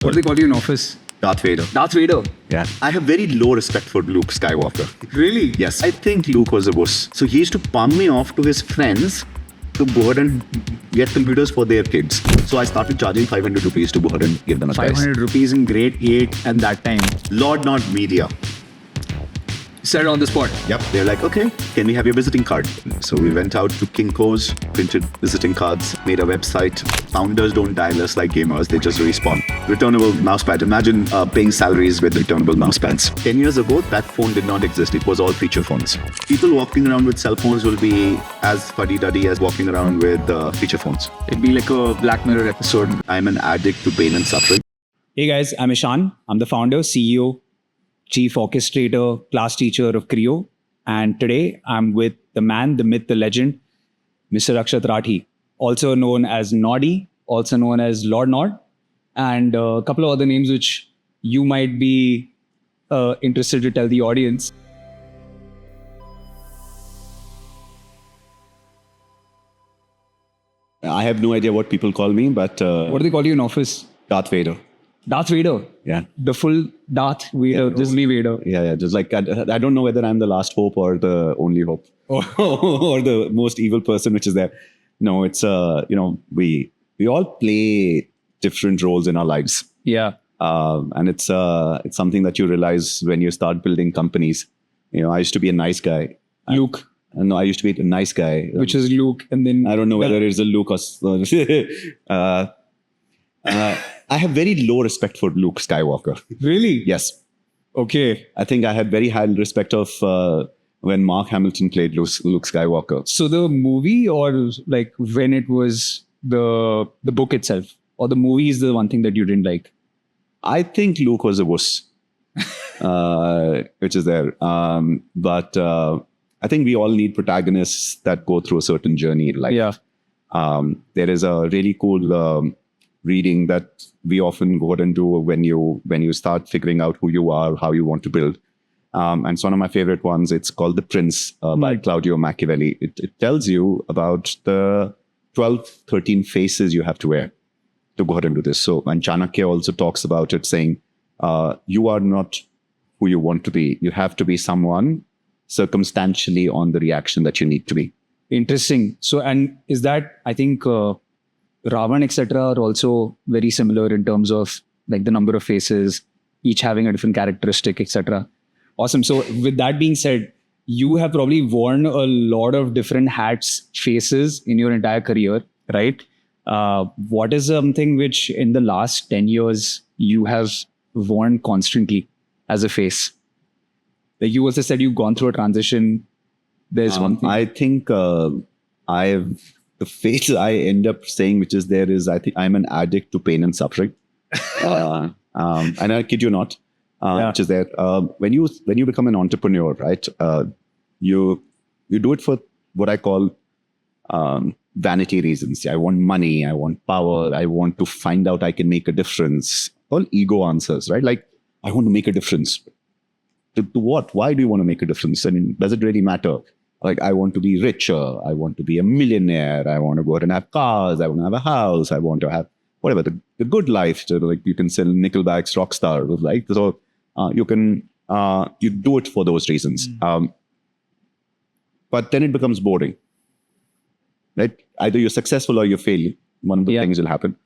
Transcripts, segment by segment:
What do they call you in office? Darth Vader. Darth Vader. Yeah. I have very low respect for Luke Skywalker. Really? Yes. I think Luke was a wuss. So he used to palm me off to his friends to go ahead and get computers for their kids. So I started charging 500 rupees to go ahead and give them a price. 500 rupees in grade 8 at that time. Lord Not Media. Said on the spot. Yep. They're like, okay, can we have your visiting card? So we went out to Kinko's, printed visiting cards, made a website. Founders don't dial us like gamers, they just respawn. Returnable mousepad. Imagine paying salaries with returnable mousepads. 10 years ago, that phone did not exist. It was all feature phones. People walking around with cell phones will be as fuddy-duddy as walking around with feature phones. It'd be like a Black Mirror episode. I'm an addict to pain and suffering. Hey guys, I'm Ishan. I'm the founder, CEO, Chief Orchestrator, class teacher of Kreo. And today I'm with the man, the myth, the legend, Mr. Akshat Rathee, also known as Noddy, also known as Lord Nod, and a couple of other names which you might be interested to tell the audience. I have no idea what people call me, but What do they call you in office? Darth Vader. Darth Vader. Yeah. The full Darth Vader, only Vader. Yeah. Just like, I don't know whether I'm the last hope or the only hope or the most evil person which is there. No, it's, we all play different roles in our lives. Yeah. And it's something that you realize when you start building companies. You know, I used to be a nice guy. Luke, No, I used to be a nice guy. which is Luke, and then I don't know whether it's a Luke or... I have very low respect for Luke Skywalker. Really? Yes. Okay. I think I had very high respect of when Mark Hamilton played Luke Skywalker. So the movie, or like when it was the book itself, or the movie is the one thing that you didn't like? I think Luke was a wuss, which is there. But I think we all need protagonists that go through a certain journey. Like, Yeah. there is a really cool reading that we often go ahead and do when you start figuring out who you are, how you want to build. And it's one of my favorite ones. It's called The Prince by Claudio Machiavelli. It tells you about the 12, 13 faces you have to wear to go ahead and do this. So, and Chanakya also talks about it, saying, you are not who you want to be. You have to be someone circumstantially on the reaction that you need to be. Interesting. So, and is that, I think, Ravan, etc., are also very similar in terms of like the number of faces, each having a different characteristic, etc. Awesome. So, with that being said, you have probably worn a lot of different hats, faces in your entire career, right? What is something which in the last 10 years you have worn constantly as a face? Like you also said, you've gone through a transition. There's one thing. I think the face I end up saying, which is there, is I think I'm an addict to pain and suffering. And I kid you not, which is there. When you become an entrepreneur, right? You do it for what I call vanity reasons. I want money. I want power. I want to find out I can make a difference. All ego answers, right? Like, I want to make a difference. To what? Why do you want to make a difference? I mean, does it really matter? Like, I want to be richer. I want to be a millionaire. I want to go out and have cars. I want to have a house. I want to have whatever, the good life. So like you can sell Nickelback's Rockstar. Like, so you do it for those reasons. But then it becomes boring, right? Either you're successful or you fail. One of the things will happen.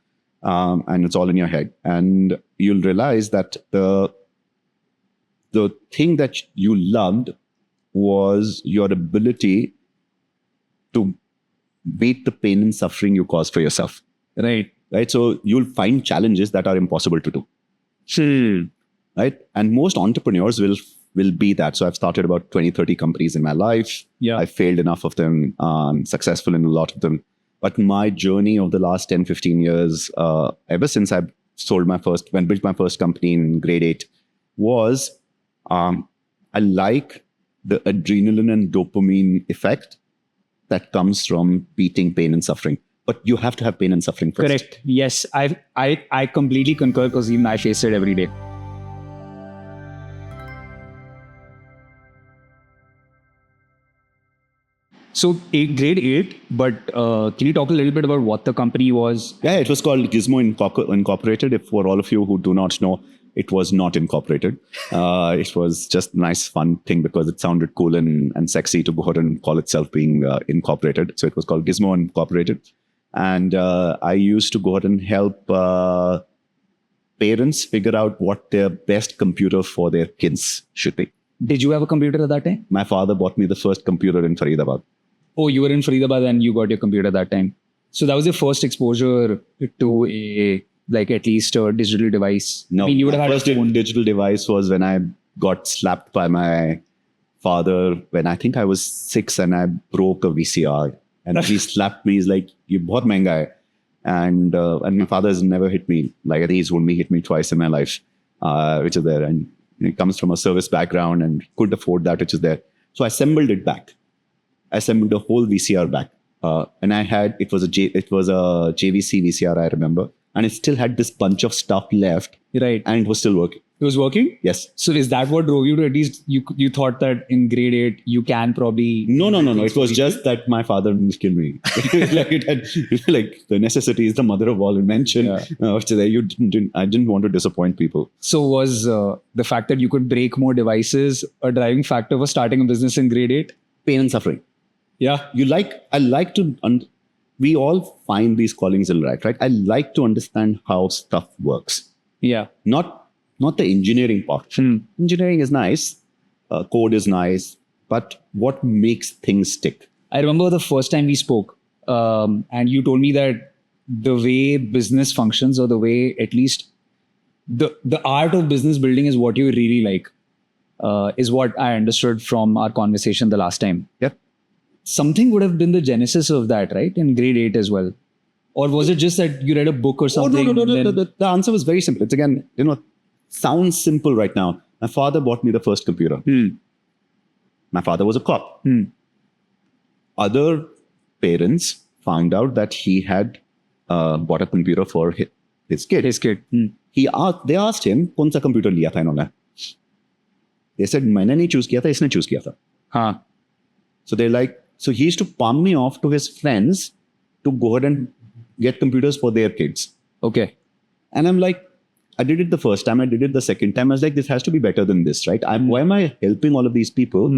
And it's all in your head. And you'll realize that the thing that you loved was your ability to beat the pain and suffering you cause for yourself. Right. So you'll find challenges that are impossible to do. Right? And most entrepreneurs will be that. So I've started about 20, 30 companies in my life. Yeah. I've failed enough of them, successful in a lot of them. But my journey of the last 10, 15 years, ever since I built my first company in grade 8, was I like the adrenaline and dopamine effect that comes from beating pain and suffering. But you have to have pain and suffering first. Correct. Yes, I completely concur, because even I face it every day. So grade 8, but can you talk a little bit about what the company was? Yeah, it was called Gizmo Incorporated. If for all of you who do not know, it was not incorporated. It was just a nice, fun thing because it sounded cool and sexy to go ahead and call itself being incorporated. So it was called Gizmo Incorporated. And I used to go ahead and help parents figure out what their best computer for their kids should be. Did you have a computer at that time? My father bought me the first computer in Faridabad. Oh, you were in Faridabad and you got your computer that time. So that was your first exposure to a, like, at least a digital device. No, I mean, you would my have had first digital device was when I got slapped by my father when I think I was 6 and I broke a VCR. And he slapped me. He's like, "You bahut mehenga hai." And my father has never hit me. Like, I think he's only hit me twice in my life, which is there. And he comes from a service background and could afford that, which is there. So I assembled it back. I assembled the whole VCR back. And I had, it was a JVC VCR, I remember. And it still had this bunch of stuff left. Right. And it was still working. It was working? Yes. So is that what drove you to, at least you thought that in grade 8 you can probably... No. It was just that my father didn't kill me. Like, it had, like, the necessity is the mother of all invention. Yeah. I didn't want to disappoint people. So was the fact that you could break more devices a driving factor for starting a business in grade 8? Pain and suffering. Yeah. We all find these callings in life, right? I like to understand how stuff works. Yeah. Not the engineering part. Engineering is nice. Code is nice. But what makes things stick? I remember the first time we spoke and you told me that the way business functions, or the way, at least the art of business building, is what you really like, is what I understood from our conversation the last time. Yep. Something would have been the genesis of that, right? In grade 8 as well. Or was it just that you read a book or something? No. The answer was very simple. It's, again, sounds simple right now. My father bought me the first computer. My father was a cop. Other parents found out that he had bought a computer for his kid. They asked him, "कौन सा computer लिया था इन्होंने?" They said, "मैंने नहीं choose किया था, इसने choose किया था." हाँ. So they're like, so he used to palm me off to his friends to go ahead and get computers for their kids. Okay. And I'm like, I did it the first time, I did it the second time. I was like, this has to be better than this, right? Why am I helping all of these people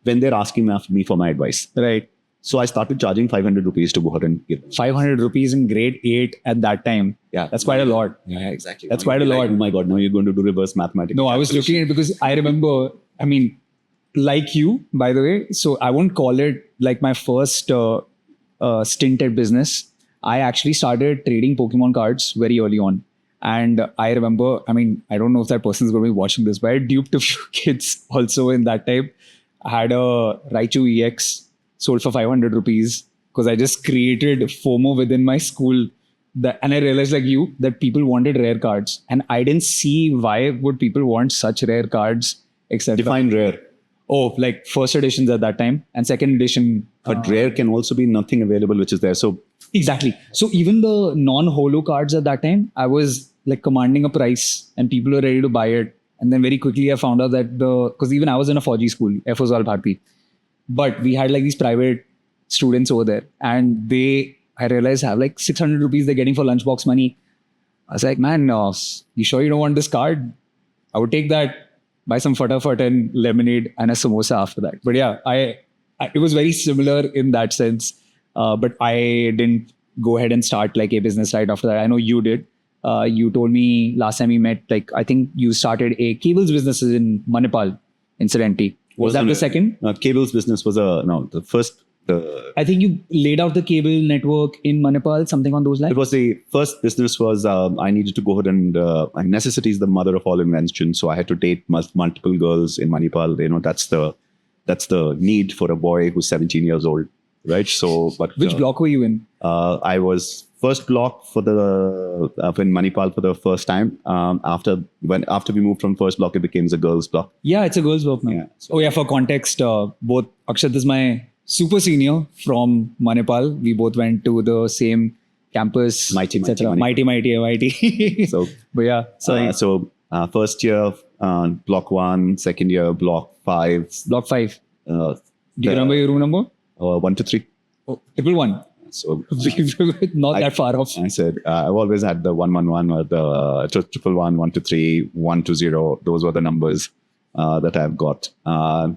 when they're asking me for my advice? Right. So I started charging 500 rupees to go ahead and give them. 500 rupees in grade 8 at that time. Yeah. That's quite a lot. Yeah, exactly. That's quite a lot. Like, oh my God, now you're going to do reverse mathematics. No, I was looking at it because I remember, I mean, like you, by the way, so I won't call it like my first stint at business. I actually started trading Pokemon cards very early on. And I remember, I mean, I don't know if that person's going to be watching this, but I duped a few kids also in that time. I had a Raichu EX sold for 500 rupees because I just created FOMO within my school. And I realized, like you, that people wanted rare cards. And I didn't see why would people want such rare cards, etc. Define rare. Oh, like first editions at that time and second edition. But rare can also be nothing available, which is there. So exactly. So even the non-holo cards at that time, I was like commanding a price and people were ready to buy it. And then very quickly I found out that because even I was in a 4G school, FOSWAL Bharti. But we had like these private students over there and I realized have like 600 rupees they're getting for lunchbox money. I was like, man, you sure you don't want this card? I would take that. Buy some fatafat and lemonade and a samosa after that. But yeah, it was very similar in that sense. But I didn't go ahead and start like a business right after that. I know you did. You told me last time we met, like, I think you started a cables business in Manipal, incidentally. Was that the second? Cables business was the first. I think you laid out the cable network in Manipal, something on those lines. It was the first business was I needed to go ahead and necessity is the mother of all invention. So I had to date multiple girls in Manipal. That's the need for a boy who's 17 years old, right? So, but which block were you in? I was first block for in Manipal for the first time. After we moved from first block, it became the girls block. Yeah, it's a girls block now. Yeah, for context, both Akshat is my super senior from Manipal. We both went to the same campus. Mighty MIT. So, but yeah, sorry. First year, block 1, second year, block 5. Block 5. Do you remember your room number? 1 to 3. Oh, triple one. So Not that far off. I said, I've always had the 111 or the triple 1 to 3, 1 to 0. Those were the numbers that I've got.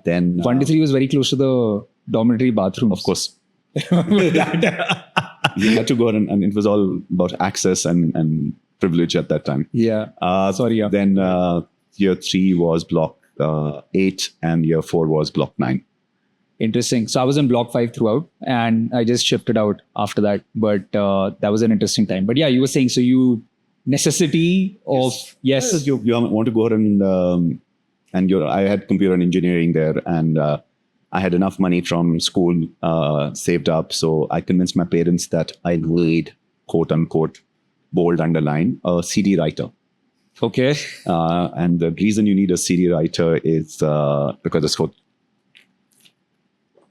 Then 1 to 3 was very close to the dormitory bathroom. of course, you had to go and it was all about access and privilege at that time. Yeah. Sorry. Yeah. Then year 3 was block 8 and year 4 was block 9. Interesting. So I was in block 5 throughout and I just shifted out after that. But that was an interesting time. But yeah, you were saying, so you necessity of, yes. You want to go ahead and I had computer and engineering there, and I had enough money from school saved up. So I convinced my parents that I need, quote unquote, bold underline, a CD writer. Okay. And the reason you need a CD writer is because it's for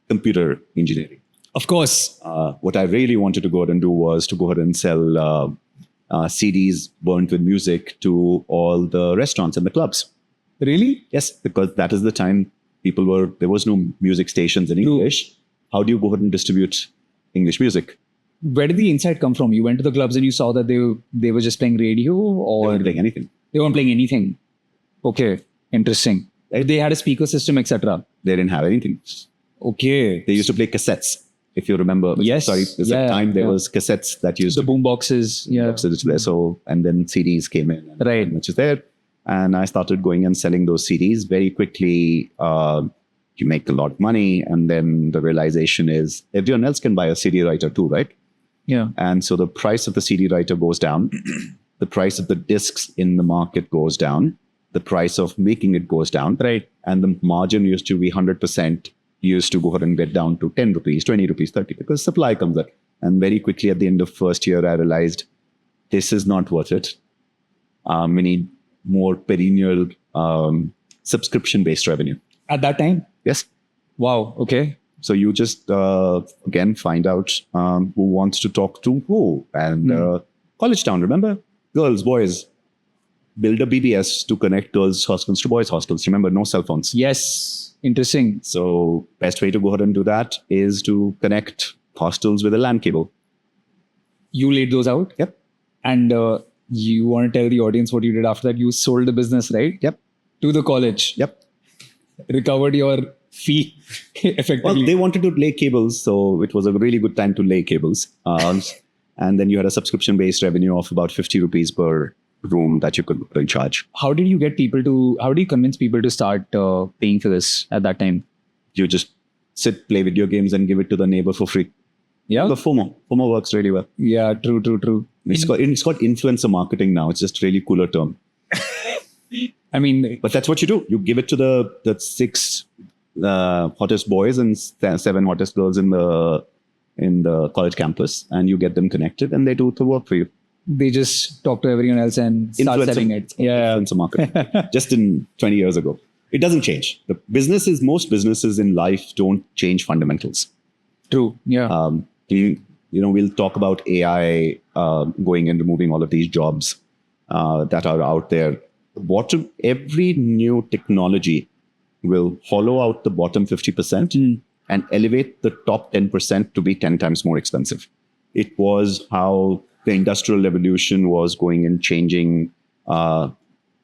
computer engineering. Of course. What I really wanted to go ahead and do was to go ahead and sell CDs burnt with music to all the restaurants and the clubs. Really? Yes, because that is the time there was no music stations in English. How do you go ahead and distribute English music? Where did the insight come from? You went to the clubs and you saw that they were just playing radio, or They weren't playing anything. They weren't playing anything. Okay. Interesting. They had a speaker system, etc. They didn't have anything. Okay. They used to play cassettes, if you remember. Yes. Sorry, there was cassettes that used the boom boxes. Yeah. So, and then CDs came in. Right. Which is there. And I started going and selling those CDs very quickly. You make a lot of money. And then the realization is everyone else can buy a CD writer too, right? Yeah. And so the price of the CD writer goes down. The price of the discs in the market goes down. The price of making it goes down. Right. And the margin used to be 100%, used to go ahead and get down to 10 rupees, 20 rupees, 30, because supply comes up. And very quickly at the end of first year, I realized this is not worth it. We need more perennial subscription-based revenue. At that time? Yes. Wow. Okay. So you just, again, find out who wants to talk to who. And College Town, remember? Girls, boys. Build a BBS to connect girls' hostels to boys' hostels. Remember, no cell phones. Yes. Interesting. So best way to go ahead and do that is to connect hostels with a LAN cable. You laid those out? Yep. And you want to tell the audience what you did after that? You sold the business, right? Yep. To the college. Yep. Recovered your fee effectively. Well, they wanted to lay cables, so it was a really good time to lay cables. And then you had a subscription-based revenue of about 50 rupees per room that you could charge. How do you convince people to start paying for this at that time? You just sit, play video games, and give it to the neighbor for free. Yeah. The FOMO works really well. Yeah, true. It's called influencer marketing now. It's just really cooler term. I mean, but that's what you do. You give it to the 6 hottest boys and 7 hottest girls in the college campus, and you get them connected, and they do the work for you. They just talk to everyone else and start selling it. Yeah. Influencer marketing. Just in 20 years ago. It doesn't change. Most businesses in life don't change fundamentals. True. Yeah. We'll talk about AI going and removing all of these jobs that are out there. Every new technology will hollow out the bottom 50% and elevate the top 10% to be 10 times more expensive. It was how the industrial revolution was going and changing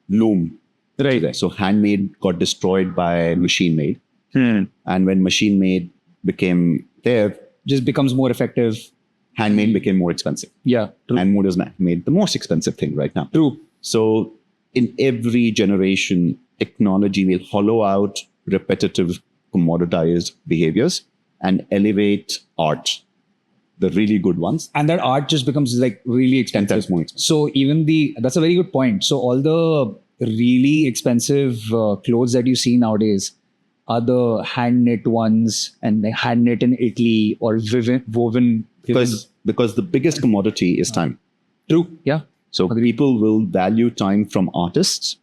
loom. Right. So handmade got destroyed by machine made. And when machine made became there, just becomes more effective. Handmade became more expensive. Yeah. True. Handmade is made the most expensive thing right now. True. So in every generation, technology will hollow out repetitive, commoditized behaviors and elevate art, the really good ones. And that art just becomes like really expensive. 10 times more expensive. So that's a very good point. So all the really expensive clothes that you see nowadays are the hand knit ones, and they hand knit in Italy or woven. Because the biggest commodity is time. True. Yeah. So people will value time from artists.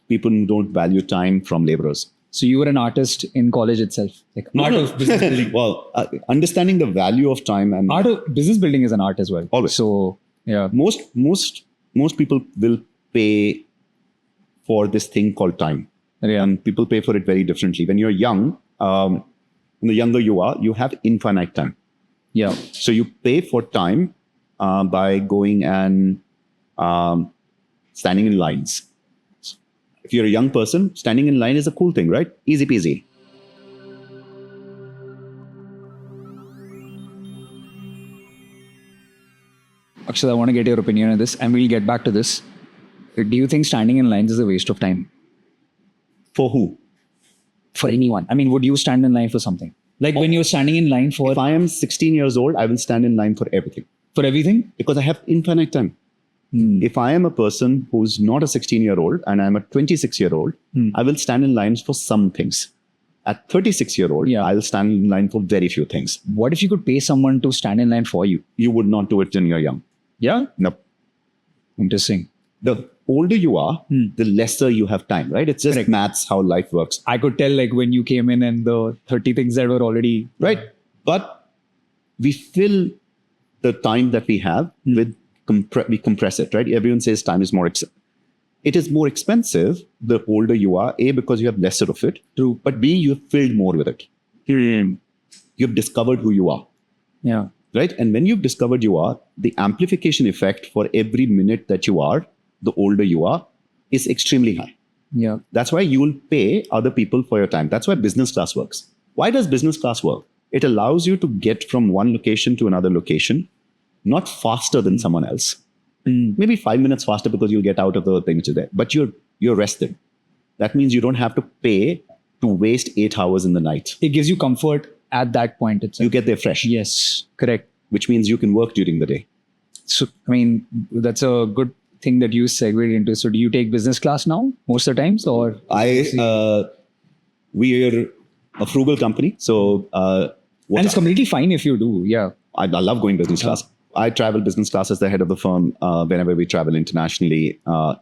People don't value time from laborers. So you were an artist in college itself, like art of business building. Well, understanding the value of time and art of business building is an art as well. Always. So yeah, most people will pay for this thing called time. Yeah. And people pay for it very differently. When you're young, and the younger you are, you have infinite time. Yeah. So you pay for time by going and standing in lines. If you're a young person, standing in line is a cool thing, right? Easy peasy. Akshat, I want to get your opinion on this, and we'll get back to this. Do you think standing in lines is a waste of time? For who? For anyone. I mean, would you stand in line for something? Like when you're standing in line for If I am 16 years old, I will stand in line for everything everything? because I have infinite time. If I am a person who's not a 16-year-old and I'm a 26-year-old, I will stand in lines for some things. At 36-year-old, Yeah. I'll stand in line for very few things. What if you could pay someone to stand in line for you? You would not do it when you're young. Yeah? No. Interesting. The older you are, the lesser you have time, right? It's just maths, how life works. I could tell like when you came in and the 30 things that were already... Right. But we fill the time that we have with, we compress it, right? Everyone says time is more expensive. It is more expensive the older you are, A, because you have lesser of it. True. But B, you've filled more with it. You've discovered who you are, Yeah. right? And when you've discovered you are, the amplification effect for every minute that you are, the older you are, is extremely high. Yeah. That's why you will pay other people for your time. That's why business class works. Why does business class work? It allows you to get from one location to another location, not faster than someone else. Maybe 5 minutes faster because you'll get out of the thing which is there. But you're rested. That means you don't have to pay to waste 8 hours in the night. It gives you comfort at that point itself. You get there fresh. Yes. Correct. Which means you can work during the day. So, I mean, that's a good thing that you segued into. So do you take business class now most of the times or? We are a frugal company. So, and it's completely fine if you do. Yeah. I love going business class. I travel business class as the head of the firm whenever we travel internationally,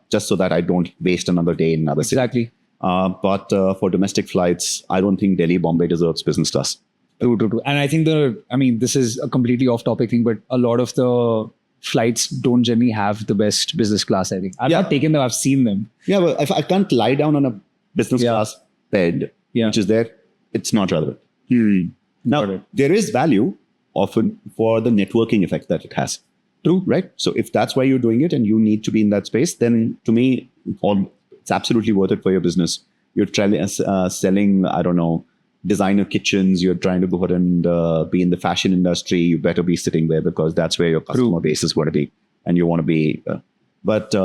just so that I don't waste another day in another city. Exactly. But for domestic flights, I don't think Delhi, Bombay deserves business class. True. And I think this is a completely off-topic thing, but a lot of the flights don't generally have the best business class, I think. I've not taken them, I've seen them. Yeah, well, if I can't lie down on a business class bed, which is there, it's not relevant. Now, there is value often for the networking effect that it has. True. Right? So if that's why you're doing it and you need to be in that space, then to me, it's absolutely worth it for your business. You're selling, I don't know, designer kitchens. You're trying to go ahead and be in the fashion industry. You better be sitting there because that's where your customer base is going to be. And you want to be... But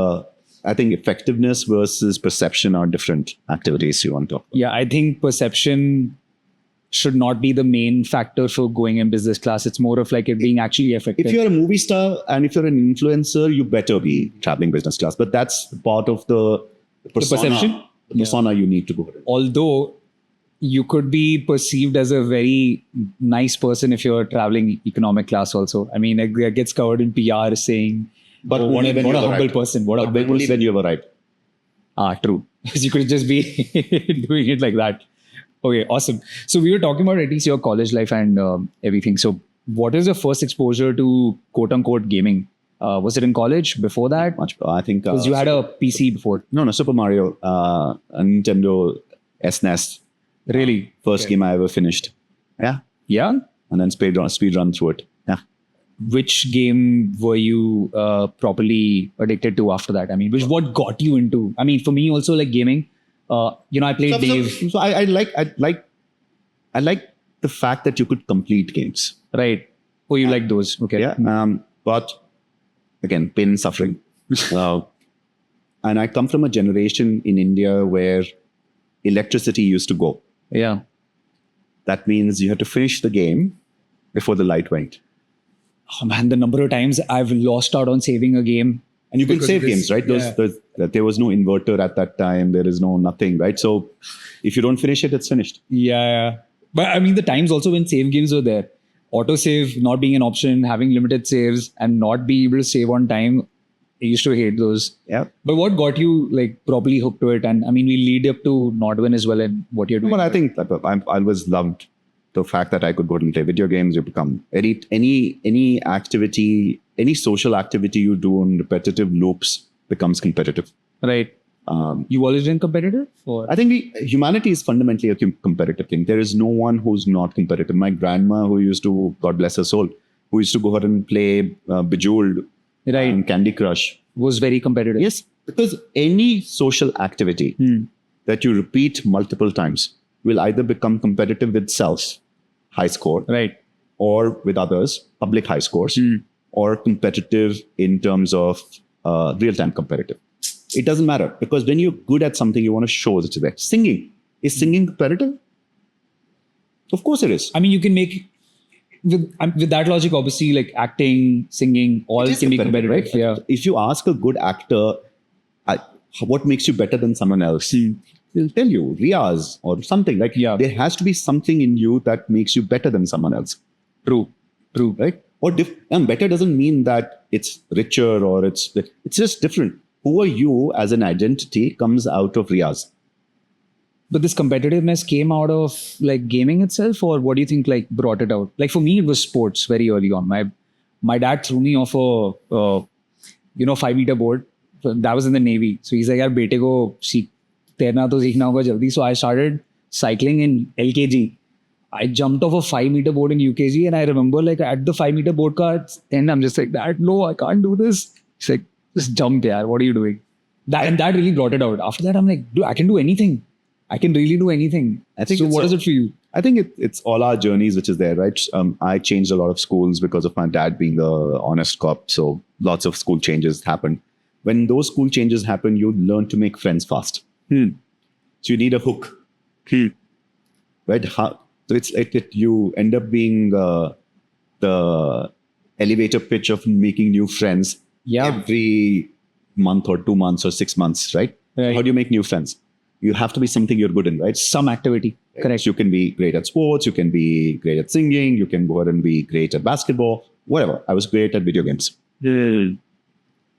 I think effectiveness versus perception are different activities you want to talk about. Yeah, I think perception should not be the main factor for going in business class. It's more of like it being actually effective. If you're a movie star and if you're an influencer, you better be traveling business class. But that's part of the perception. The persona you need to go ahead. Although you could be perceived as a very nice person if you're traveling economic class also. I mean, it gets covered in PR saying, but what a humble person. What a humble person. Only when you have arrived. True. Because you could just be doing it like that. Okay, awesome. So we were talking about at least your college life and everything. So what is your first exposure to quote unquote gaming? Was it in college before that? Much. I think because you had a PC before. No, Super Mario, Nintendo SNES. Really? First game I ever finished. Yeah. Yeah? And then speed run through it. Yeah. Which game were you properly addicted to after that? I mean, what got you into? I mean, for me also like gaming. I played Dave. So I like the fact that you could complete games. Right. Oh, you like those? Okay. Yeah. But again, pain and suffering. And I come from a generation in India where electricity used to go. Yeah. That means you had to finish the game before the light went. Oh man, the number of times I've lost out on saving a game. And you can save games, right? There was no inverter at that time. There is no nothing, right? So if you don't finish it, it's finished. Yeah. But I mean, the times also when save games were there, autosave not being an option, having limited saves and not being able to save on time, I used to hate those. Yeah. But what got you like properly hooked to it? And I mean, we lead up to NODWIN as well and what you're doing. Well, I think I always loved the fact that I could go and play video games. You become any activity, any social activity you do on repetitive loops becomes competitive. Right. You always been competitive? Or? I think humanity is fundamentally a competitive thing. There is no one who's not competitive. My grandma, who used to, God bless her soul, who used to go out and play Bejeweled Right. and Candy Crush. Was very competitive. Yes, because any social activity that you repeat multiple times will either become competitive with self, high score, Right. or with others, public high scores, or competitive in terms of real-time competitive. It doesn't matter, because when you're good at something, you want to show that you're there. Singing. Is singing competitive? Of course it is. I mean, you can make with that logic, obviously, like acting, singing, all can be competitive, right? Yeah. If you ask a good actor, what makes you better than someone else? They'll tell you, Riyaz or something. Like, there has to be something in you that makes you better than someone else. True. Right? And better doesn't mean that it's richer or it's just different. Who are you as an identity comes out of Riyaz. But this competitiveness came out of like gaming itself, or what do you think like brought it out? Like for me, it was sports very early on. My dad threw me off a 5-meter board. That was in the Navy. So he's like, "Yaar, bete ko तैरना तो सीखना होगा jaldi." So I started cycling in LKG. I jumped off a 5-meter board in UKG, and I remember like at the 5-meter board and I'm just like, "Dad, no, I can't do this." He's like, "Just jump, yaar. What are you doing?" And that really brought it out. After that, I'm like, "Dude, I can do anything. I can really do anything." I think so. What is it for you? I think it's all our journeys which is there, right? I changed a lot of schools because of my dad being the honest cop. So lots of school changes happened. When those school changes happen, you learn to make friends fast. So you need a hook, right? So it's like that you end up being the elevator pitch of making new friends every month or 2 months or 6 months, right? How do you make new friends? You have to be something you're good in, right? Some activity. Right? Correct. You can be great at sports. You can be great at singing. You can go ahead and be great at basketball, whatever. I was great at video games.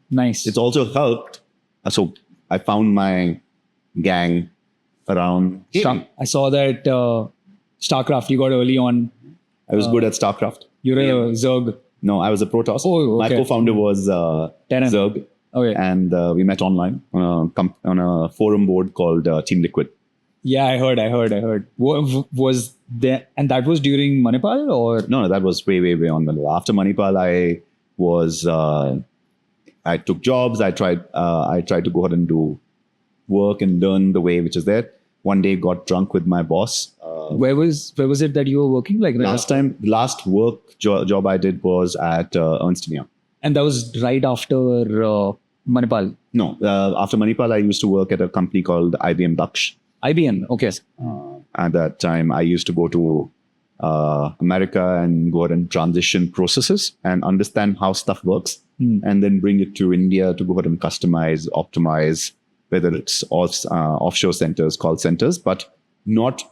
Nice. It's also helped. So I found my gang around gaming. I saw that StarCraft you got early on. I was good at StarCraft. You're a Zerg. No, I was a Protoss. Oh, okay. My co-founder was Terran. Zerg. Okay. And we met online on a forum board called Team Liquid. Yeah, I heard. Was there, and that was during Manipal or? No, that was way on Manipal. After Manipal, I took jobs. I tried to go ahead and do work and learn the way which is there. One day, got drunk with my boss. Where was it that you were working? Like last work job I did was at Ernst & Young. And that was right after Manipal. No, after Manipal, I used to work at a company called IBM Daksh. IBM, okay. At that time, I used to go to America and go ahead and transition processes and understand how stuff works, and then bring it to India to go ahead and customize, optimize, whether it's offshore centers, call centers, but not.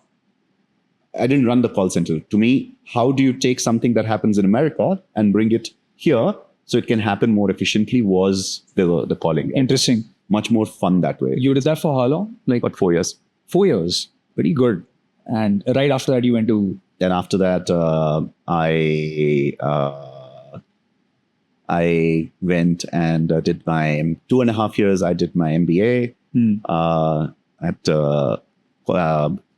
I didn't run the call center. To me, how do you take something that happens in America and bring it here so it can happen more efficiently was the calling. Interesting. Much more fun that way. You did that for how long? Like But 4 years. 4 years. Pretty good. And right after that, you went to... Then after that, I went and did my 2.5 years. I did my MBA at a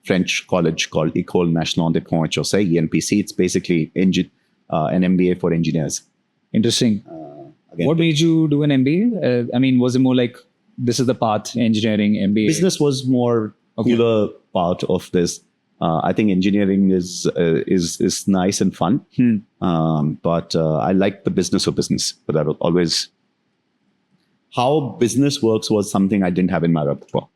French college called École Nationale des Ponts et Chaussées, ENPC. It's basically an MBA for engineers. Interesting. What made you do an MBA? I mean, was it more like this is the path, engineering, MBA? Business was more cooler part of this. I think engineering is nice and fun, but I like the business of business. But I was always how business works was something I didn't have in my repertoire.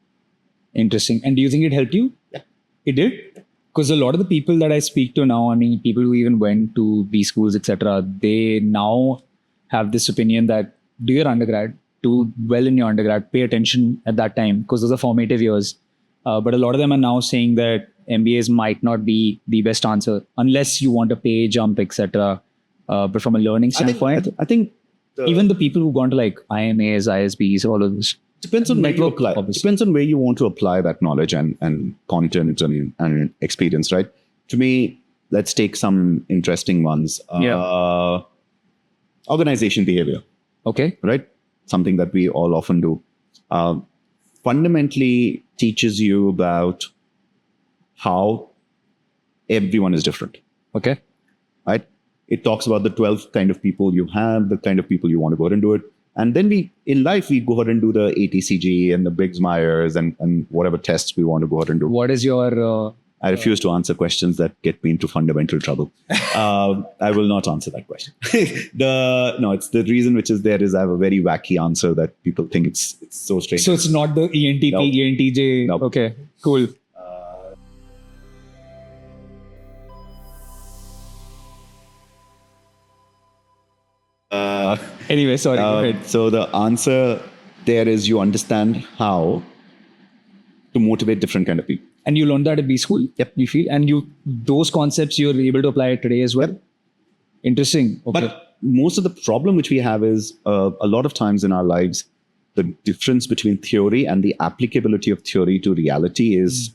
Interesting. And do you think it helped you? Yeah, it did. Because a lot of the people that I speak to now, I mean, people who even went to B schools, etc., they now have this opinion that do your undergrad, do well in your undergrad, pay attention at that time because those are formative years. But a lot of them are now saying that MBAs might not be the best answer unless you want a pay jump, etc. But from a learning standpoint, I think even the people who've gone to like IMAs, ISBs, all of this. Depends on where you apply. Depends on where you want to apply that knowledge and content and experience, right? To me, let's take some interesting ones. Organization behavior. Okay. Right? Something that we all often do. fundamentally teaches you about how everyone is different, Okay. right? It talks about the 12 kind of people you have, the kind of people you want to go ahead and do it. And then in life, we go ahead and do the ATCG and the Briggs Myers and whatever tests we want to go ahead and do. What is your... I refuse to answer questions that get me into fundamental trouble. I will not answer that question. It's the reason which is there is I have a very wacky answer that people think it's so strange. So it's not the ENTP, Nope. ENTJ. Nope. Okay, cool. Anyway, sorry, go ahead. So the answer there is you understand how to motivate different kind of people. And you learned that at B school? Yep. You feel? And those concepts you're able to apply today as well? Interesting. Okay. But most of the problem which we have is a lot of times in our lives, the difference between theory and the applicability of theory to reality is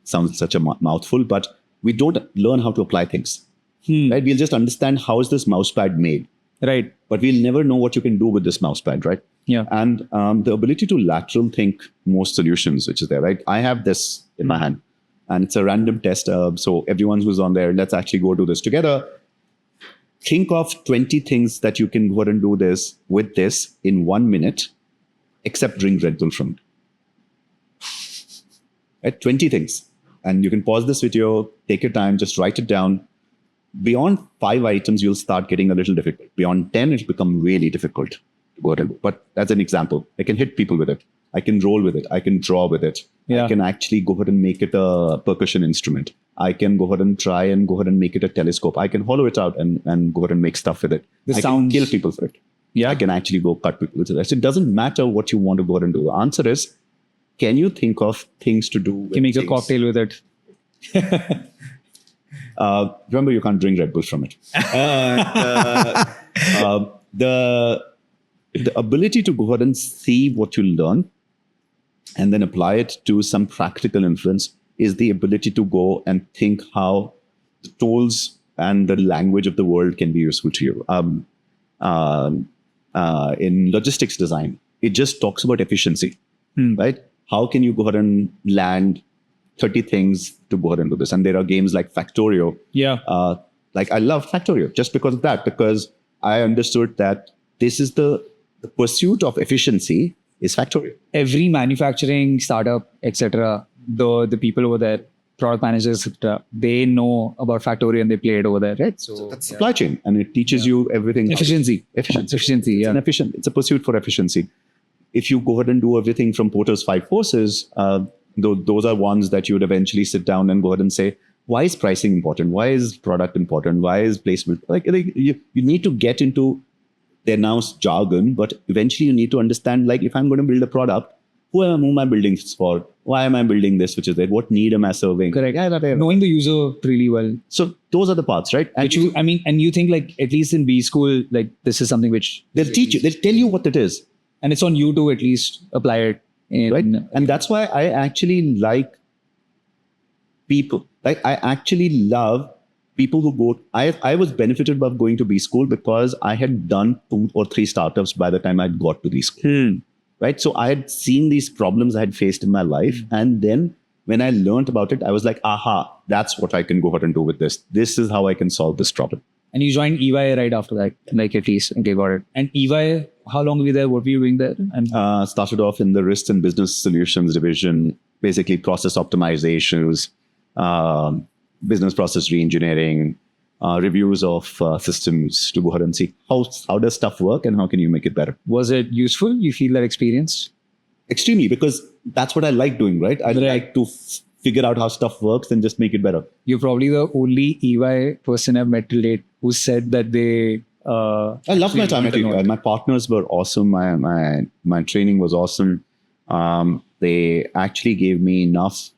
sounds such a mouthful, but we don't learn how to apply things. Right? We'll just understand how is this mousepad made, Right. but we'll never know what you can do with this mousepad, right? Yeah. And the ability to lateral think most solutions, which is there, right? I have this in my hand and it's a random test. So everyone who's on there, let's actually go do this together. Think of 20 things that you can go ahead and do this with this in 1 minute, except drink Red Bull from it. Right? 20 things. And you can pause this video, take your time, just write it down. Beyond 5 items, you'll start getting a little difficult. Beyond 10, it'll become really difficult to go ahead and do. But as an example, I can hit people with it. I can roll with it. I can draw with it. Yeah. I can actually go ahead and make it a percussion instrument. I can go ahead and try and go ahead and make it a telescope. I can hollow it out and go ahead and make stuff with it. The I sounds- can kill people for it. Yeah. I can actually go cut people with it. So it doesn't matter what you want to go ahead and do. The answer is, can you think of things to do with Can make a things? cocktail with it. Remember, you can't drink Red Bull from it. The ability to go ahead and see what you learn and then apply it to some practical influence is the ability to go and think how the tools and the language of the world can be useful to you. In logistics design, it just talks about efficiency, right? How can you go ahead and land 30 things to go ahead and do this? And there are games like Factorio. Yeah. Like I love Factorio just because of that, because I understood that this is the pursuit of efficiency is Factorio. Every manufacturing startup, etc., the people over there, product managers, etc., they know about Factorio and they play it over there, right? So That's supply chain, and it teaches you everything. efficiency. Efficiency. Efficiency, yeah. It's a pursuit for efficiency. If you go ahead and do everything from Porter's 5 forces, those are ones that you would eventually sit down and go ahead and say, why is pricing important? Why is product important? Why is placement? You need to get into their now jargon, but eventually you need to understand, like, if I'm going to build a product, who am I building this for? Why am I building this, which is there? What need am I serving? Correct. Knowing the user really well. So those are the parts, right? And And you think, like, at least in B school, like, this is something which they'll teach you, they'll tell you what it is. and it's on you to at least apply it. Right. And that's why I actually like people. Like, I actually love people who go. I was benefited by going to B school because I had done 2 or 3 startups by the time I got to B school. Right. So I had seen these problems I had faced in my life. And then when I learned about it, I was like, aha, that's what I can go ahead and do with this. This is how I can solve this problem. And you joined EY right after that, like, at least. Okay, got it. And EY, how long were you there? What were you doing there? And Started off in the risk and business solutions division, basically process optimizations, business process reengineering, reviews of systems to go ahead and see how does stuff work and how can you make it better. was it useful? You feel that experience? Extremely, because that's what I like doing, right? I like to figure out how stuff works and just make it better. You're probably the only EY person I've met till date who said that they... I love my time at EY. My partners were awesome. My training was awesome. They actually gave me enough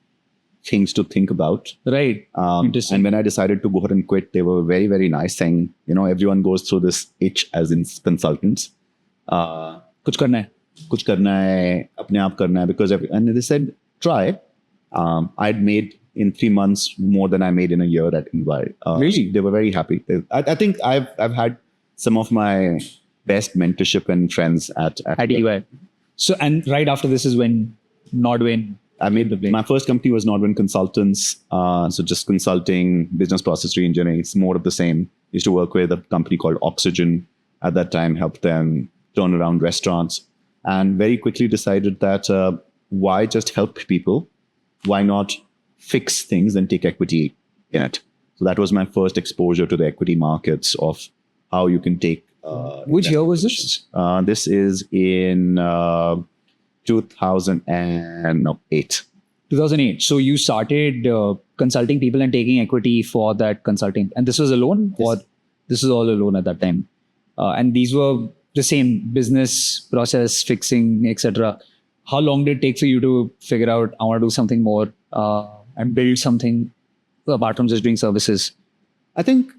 things to think about. Right. Interesting. And when I decided to go ahead and quit, they were very, very nice, saying, everyone goes through this itch as in consultants. Kuch karna hai. Kuch karna hai, apne aap karna hai, and they said, try. I'd made in 3 months more than I made in a year at EY. Really? They were very happy. I think I've had some of my best mentorship and friends at At EY. So, and right after this is when NODWIN. I made my first company was NODWIN Consultants. So just consulting, business process reengineering. It's more of the same. Used to work with a company called Oxygen at that time, helped them turn around restaurants, and very quickly decided that why just help people? Why not fix things and take equity in it? So that was my first exposure to the equity markets of how you can take. Which year was this? This is in 2008. 2008. So you started consulting people and taking equity for that consulting. And this was alone? Or this was all alone at that time? And these were the same business process, fixing, etc. How long did it take for you to figure out, I want to do something more and build something apart from just doing services? I think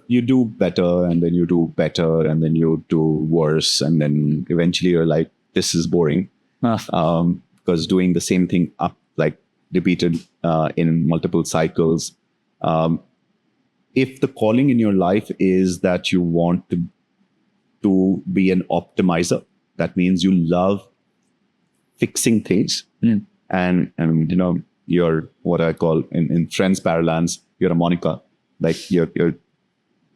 you do better, and then you do better, and then you do worse, and then eventually you're like, this is boring. Because doing the same thing up, like repeated in multiple cycles. If the calling in your life is that you want to be an optimizer, that means you love fixing things. And you know, you're what I call in friends parlance, you're a Monica. Like you're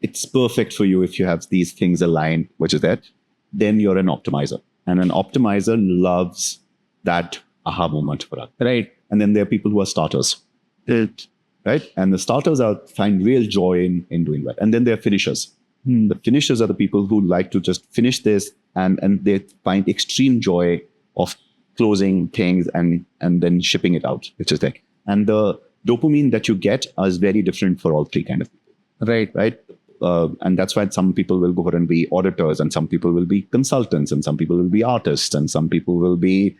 it's perfect for you if you have these things aligned, which is that, then you're an optimizer. And an optimizer loves that aha moment for us. Right. And then there are people who are starters. Right? And the starters find real joy in doing that. And then there are finishers. The finishers are the people who like to just finish this and they find extreme joy of closing things and then shipping it out, which is there. And the dopamine that you get is very different for all three kind of people. Right? And that's why some people will go ahead and be auditors, and some people will be consultants, and some people will be artists, and some people will be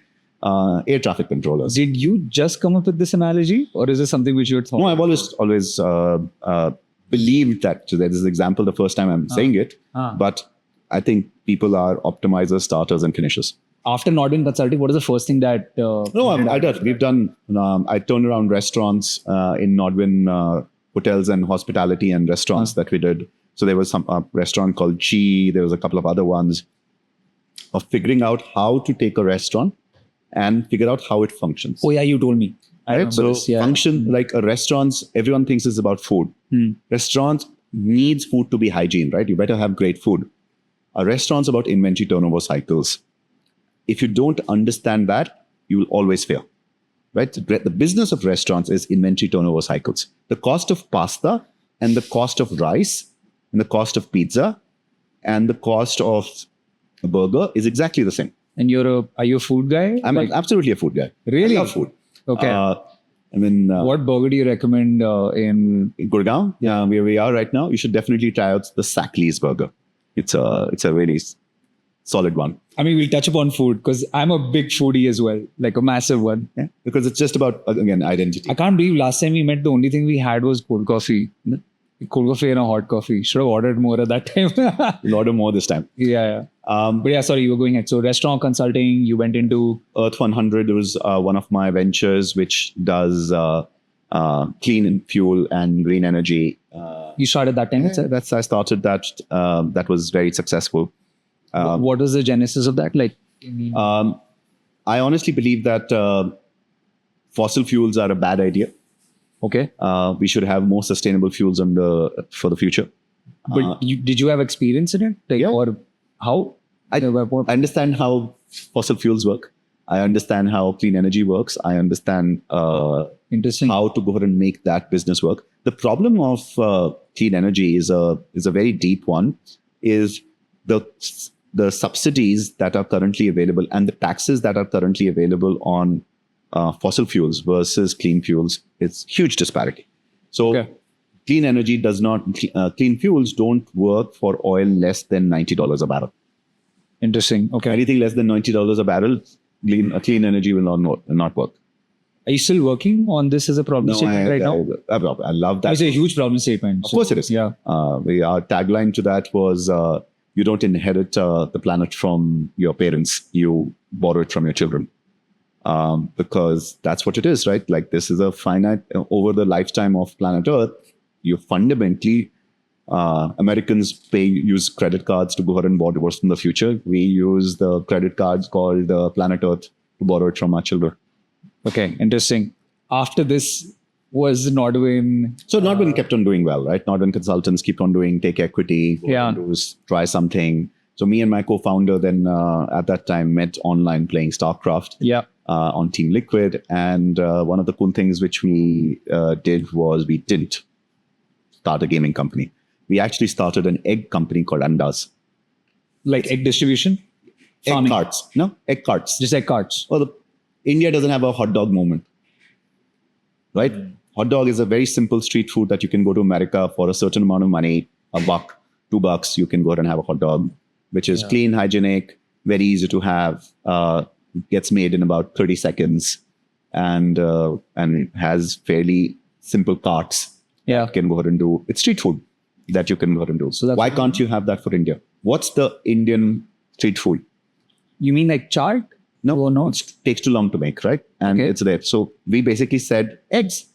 air traffic controllers. Did you just come up with this analogy, or is this something which you had thought? No, I've always believed that. So that is the example the first time I'm saying it. But I think people are optimizers, starters, and finishers. After NODWIN Consulting, what is the first thing that... I did. We've done... I turned around restaurants in NODWIN hotels and hospitality and restaurants that we did. So there was some restaurant called Chi. There was a couple of other ones of figuring out how to take a restaurant and figure out how it functions. Oh, yeah, you told me. Right? So function like a restaurants, everyone thinks is about food. Restaurants needs food to be hygiene, right? You better have great food. A restaurant's about inventory turnover cycles. If you don't understand that, you will always fail, right? The business of restaurants is inventory turnover cycles. The cost of pasta and the cost of rice and the cost of pizza and the cost of a burger is exactly the same. And are you a food guy? I'm absolutely a food guy. Really? I love food. Okay. What burger do you recommend in Gurgaon? Yeah, where we are right now. You should definitely try out the Sackley's burger. It's a really solid one. I mean, we'll touch upon food because I'm a big foodie as well, like a massive one. Yeah, because it's just about, again, identity. I can't believe last time we met, the only thing we had was cold coffee. Cold coffee and a hot coffee. Should have ordered more at that time. We'll order more this time. Yeah. But yeah, sorry, you were going ahead. So restaurant consulting, you went into... Earth 100 was one of my ventures, which does clean fuel and green energy. You started that time? Yeah, I started that. That was very successful. What was the genesis of that? I honestly believe that fossil fuels are a bad idea. Okay. We should have more sustainable fuels for the future. But did you have experience in it? Yeah. Or how? I understand how fossil fuels work. I understand how clean energy works. I understand Interesting. how to go ahead and make that business work. The problem of clean energy is a very deep one. Is the subsidies that are currently available and the taxes that are currently available on fossil fuels versus clean fuels, it's huge disparity. So clean energy does not, clean fuels don't work for oil less than $90 a barrel. Interesting. Okay. Anything less than $90 a barrel, clean energy will not work. Are you still working on this as a problem statement right now? I love that. It's a huge problem statement. Of course it is. Yeah. Our tagline to that was, you don't inherit the planet from your parents. You borrow it from your children. Because that's what it is, right? Like this is a finite, over the lifetime of planet Earth, you fundamentally Americans use credit cards to go ahead and borrow what's from the future. We use the credit cards called Planet Earth to borrow it from our children. Okay, interesting. After this was NODWIN. So NODWIN kept on doing well, right? NODWIN consultants keep on doing, take equity, go Yeah. and try something. So me and my co-founder then at that time met online playing StarCraft. Yeah. On Team Liquid. And one of the cool things which we did was we didn't start a gaming company. We actually started an egg company called Andas. Like egg distribution? Egg Farming. carts. No, egg carts. Just egg carts. Well, India doesn't have a hot dog moment. Right? Hot dog is a very simple street food that you can go to America for a certain amount of money, $1, $2, you can go ahead and have a hot dog, which is clean, hygienic, very easy to have, gets made in about 30 seconds and it has fairly simple carts Yeah. you can go ahead and do. It's street food that you can go ahead and do. So that's why can't you have that for India? What's the Indian street food? You mean like chaat? No, Oh, no. it takes too long to make, right? And Okay. it's there. So we basically said eggs.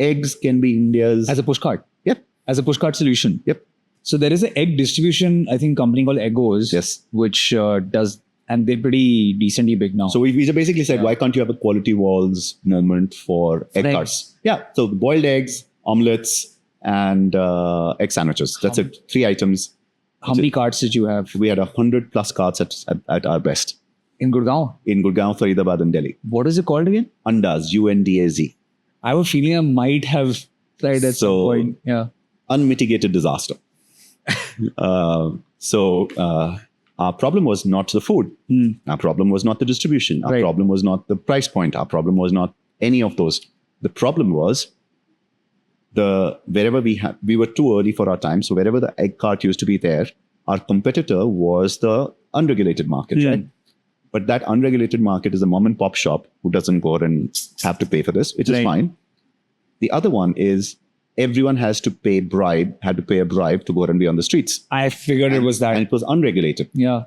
Eggs can be India's. As a pushcart. Yep. As a pushcart solution. Yep. So there is an egg distribution, I think, company called Eggos. Yes. Which does, and they're pretty decently big now. So we basically said, why can't you have a quality walls movement for egg eggs. carts? Yeah. So boiled eggs, omelets, and egg sandwiches. That's it. 3 items. how many carts did you have We had 100 plus carts at our best in Gurgaon? in Gurgaon, Faridabad, and Delhi. What is it called again? Andas, UNDAZ. I have a feeling I might have tried at some So- point. Yeah. Unmitigated disaster. Our problem was not the food. Our problem was not the distribution. Our Right. problem was not the price point. Our problem was not any of those. The problem was wherever we were too early for our time. So wherever the egg cart used to be there, our competitor was the unregulated market, right? But that unregulated market is a mom and pop shop who doesn't go and have to pay for this, which is Right. fine. The other one is everyone had to pay a bribe to go and be on the streets. I figured it was And that. it was unregulated. Yeah.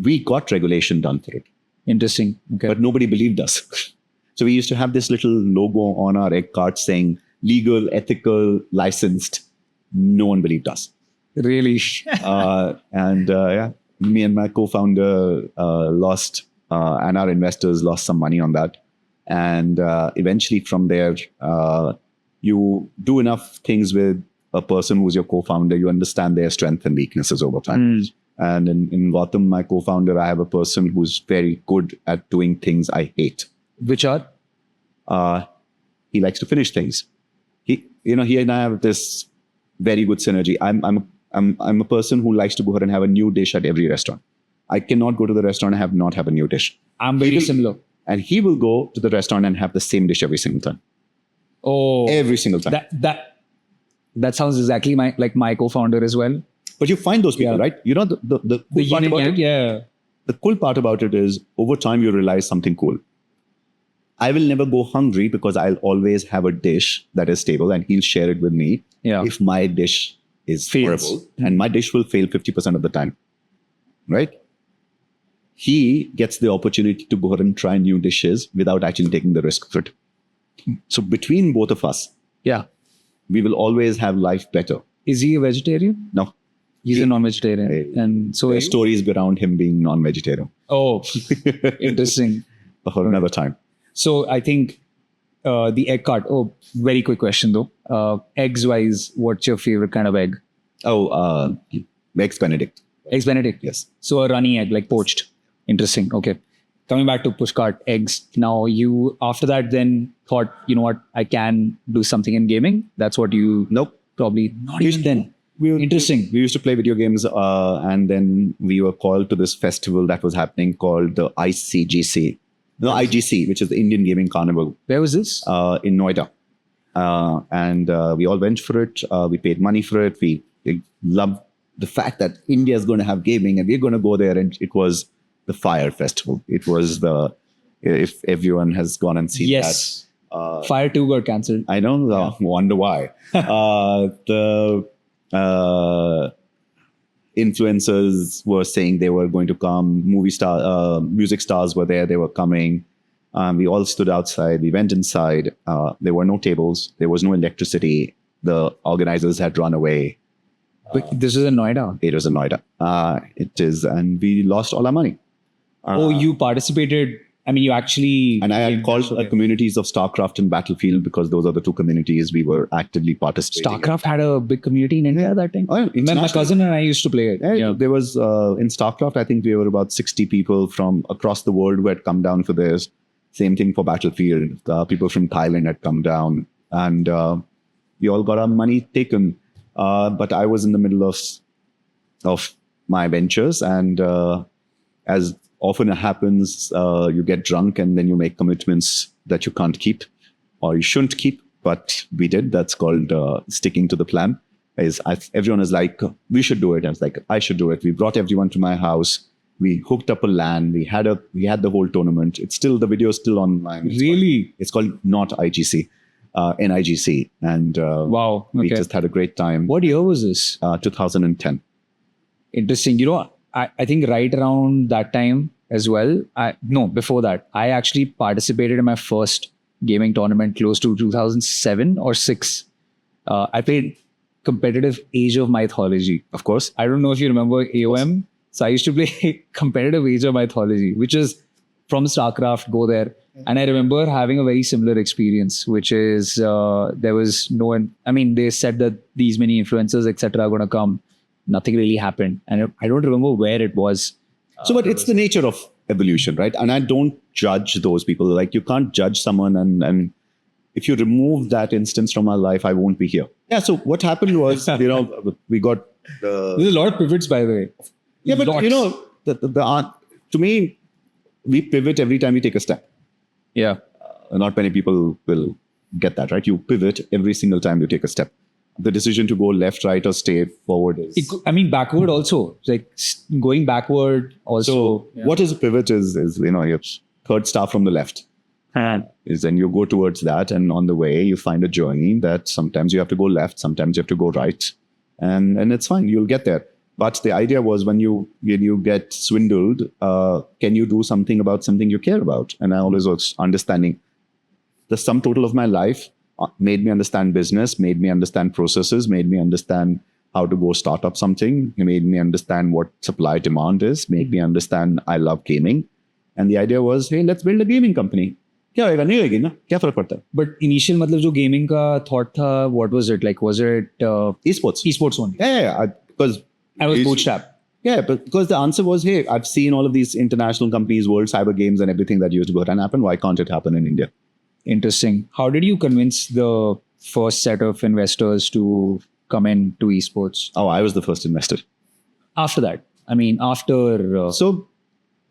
We got regulation done for it, Interesting. Okay. but nobody believed us. So we used to have this little logo on our egg cart saying legal, ethical, licensed. No one believed us. Really? Me and my co-founder lost, and our investors lost some money on that. And eventually from there, you do enough things with a person who's your co-founder, you understand their strengths and weaknesses over time. And in Gautam, my co-founder, I have a person who's very good at doing things I hate. Which are? He likes to finish things. He and I have this very good synergy. I'm a person who likes to go ahead and have a new dish at every restaurant. I cannot go to the restaurant and not have a new dish. I'm very similar. And he will go to the restaurant and have the same dish every single time. Oh. Every single time. That sounds exactly like my co-founder as well. But you find those people, right? You know, the cool part about it, yeah. the cool part about it is over time you realize something cool. I will never go hungry because I'll always have a dish that is stable and he'll share it with me. Yeah. If my dish is Fails. horrible and my dish will fail 50% of the time, right? He gets the opportunity to go ahead and try new dishes without actually taking the risk of it. So between both of us, Yeah. we will always have life better. Is he a vegetarian? No, He's a non-vegetarian. Hey. And so there are stories around him being non-vegetarian Oh, interesting. for another time. So I think the egg cart. Oh, very quick question though. Eggs wise, what's your favorite kind of egg? Oh, Eggs Benedict. Eggs Benedict. Yes. So a runny egg, like poached. Interesting. Okay. Coming back to pushcart eggs. Now you after that then thought, you know what, I can do something in gaming. That's what you Nope. probably not even then. Interesting. We used to play video games, and then we were called to this festival that was happening called the ICGC. No, IGC, which is the Indian Gaming Carnival Where was this? in Noida. And we all went for it. We paid money for it. We loved the fact that India is going to have gaming and we're going to go there. And it was the Fire Festival. It was if everyone has gone and seen Yes. Fire 2 got cancelled. that. I don't wonder why. The influencers were saying they were going to come. Music stars were there. They were coming. We all stood outside. We went inside. There were no tables. There was no electricity. The organizers had run away. But this is in Noida. It was in Noida. It is, and we lost all our money. Oh, you participated. I mean, you actually. And I had called communities of StarCraft and Battlefield because those are the two communities we were actively participating. StarCraft had a big community in India at that time. Oh, yeah, My cousin and I used to play it. Yeah. There was in StarCraft, I think we were about 60 people from across the world who had come down for this. Same thing for Battlefield. People from Thailand had come down, and we all got our money taken. But I was in the middle of my ventures, and as often happens, you get drunk and then you make commitments that you can't keep or you shouldn't keep. But we did. That's called sticking to the plan. Everyone is like, we should do it. I was like, I should do it. We brought everyone to my house. We hooked up a LAN. We had the whole tournament. It's still, the video is still online. It's called Not IGC, NIGC. And wow, we just had a great time. What year was this? 2010. Interesting. I think right around that time as well. Before that, I actually participated in my first gaming tournament close to 2007 or 6. I played competitive Age of Mythology. Of course. I don't know if you remember AOM. So I used to play competitive Age of Mythology, which is from StarCraft, go there. And I remember having a very similar experience, which is there was no one. I mean, they said that these many influencers, etc., are going to come. Nothing really happened. And I don't remember where it was. But it's the nature of evolution, right? And I don't judge those people. Like, you can't judge someone. And if you remove that instance from our life, I won't be here. Yeah. So what happened was, we got There's a lot of pivots, by the way. Yeah, but Lots. to me, we pivot every time we take a step. Yeah. Not many people will get that, right? You pivot every single time you take a step. The decision to go left, right, or stay forward is... backward also. Like going backward also. So what is a pivot is your third star from the left. Is then you go towards that, and on the way you find a journey that sometimes you have to go left, sometimes you have to go right, and it's fine. You'll get there. But the idea was when you get swindled, can you do something about something you care about? And I always was understanding the sum total of my life made me understand business, made me understand processes, made me understand how to go start up something. It made me understand what supply demand is, made me understand I love gaming. And the idea was, hey, let's build a gaming company. क्या होएगा नहीं होएगी ना क्या फर्क पड़ता है But initial मतलब जो gaming का thought था, what was it like? Was it esports only? Yeah, because I was bootstrap. Yeah, but because the answer was, hey, I've seen all of these international companies, World Cyber Games and everything that used to go and happen. Why can't it happen in India? Interesting. How did you convince the first set of investors to come into esports? Oh, I was the first investor. After that, so